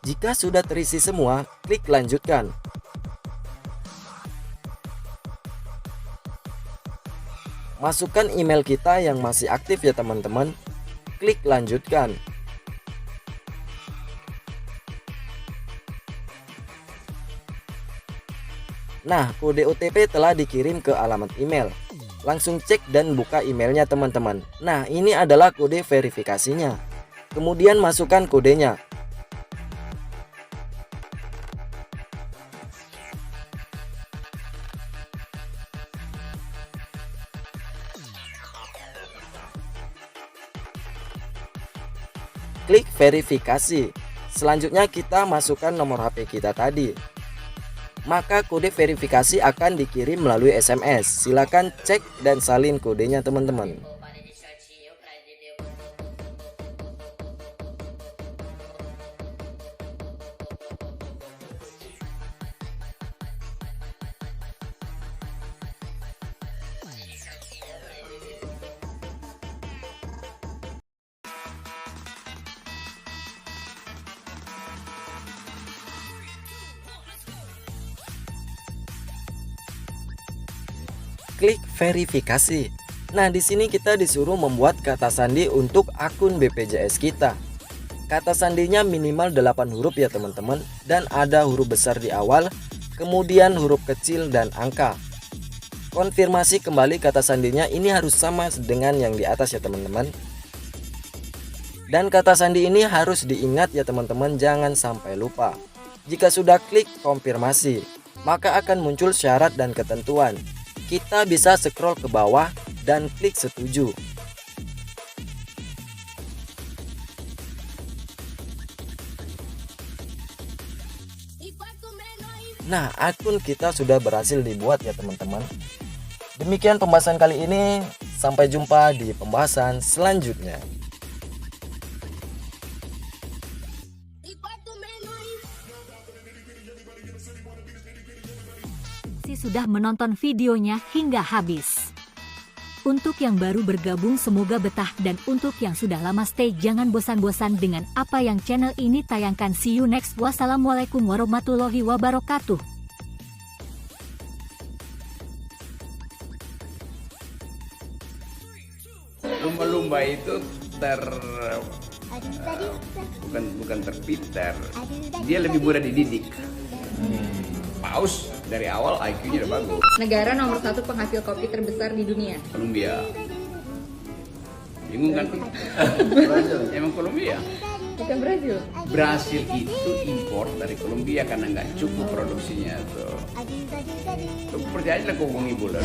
Jika sudah terisi semua, klik lanjutkan. Masukkan email kita yang masih aktif ya teman-teman. Klik lanjutkan. Nah, kode OTP telah dikirim ke alamat email. Langsung cek dan buka emailnya teman-teman. Nah, ini adalah kode verifikasinya. Kemudian masukkan kodenya. Klik verifikasi. Selanjutnya kita masukkan nomor HP kita tadi. Maka kode verifikasi akan dikirim melalui SMS. Silakan cek dan salin kodenya teman-teman. Klik verifikasi. Nah, di sini kita disuruh membuat kata sandi untuk akun BPJS kita. Kata sandinya minimal 8 huruf ya teman-teman, dan ada huruf besar di awal, kemudian huruf kecil dan angka. Konfirmasi kembali kata sandinya ini harus sama dengan yang di atas ya teman-teman. Dan kata sandi ini harus diingat ya teman-teman, jangan sampai lupa. Jika sudah klik konfirmasi, maka akan muncul syarat dan ketentuan. Kita bisa scroll ke bawah dan klik setuju. Nah, akun kita sudah berhasil dibuat ya teman-teman. Demikian pembahasan kali ini. Sampai jumpa di pembahasan selanjutnya. Sudah menonton videonya hingga habis. Untuk yang baru bergabung semoga betah, dan untuk yang sudah lama stay jangan bosan-bosan dengan apa yang channel ini tayangkan. See you next. Wassalamualaikum warahmatullahi wabarakatuh. Lumba-lumba itu bukan terpintar, dia lebih mudah dididik. Paus dari awal IQ-nya udah bagus. Negara nomor 1 penghasil kopi terbesar di dunia. Kolombia. Bingung kan? Emang Kolombia? Bukan Brazil. Brasil itu impor dari Kolombia karena nggak cukup produksinya tuh. Percayalah kau ngomong ibu lah.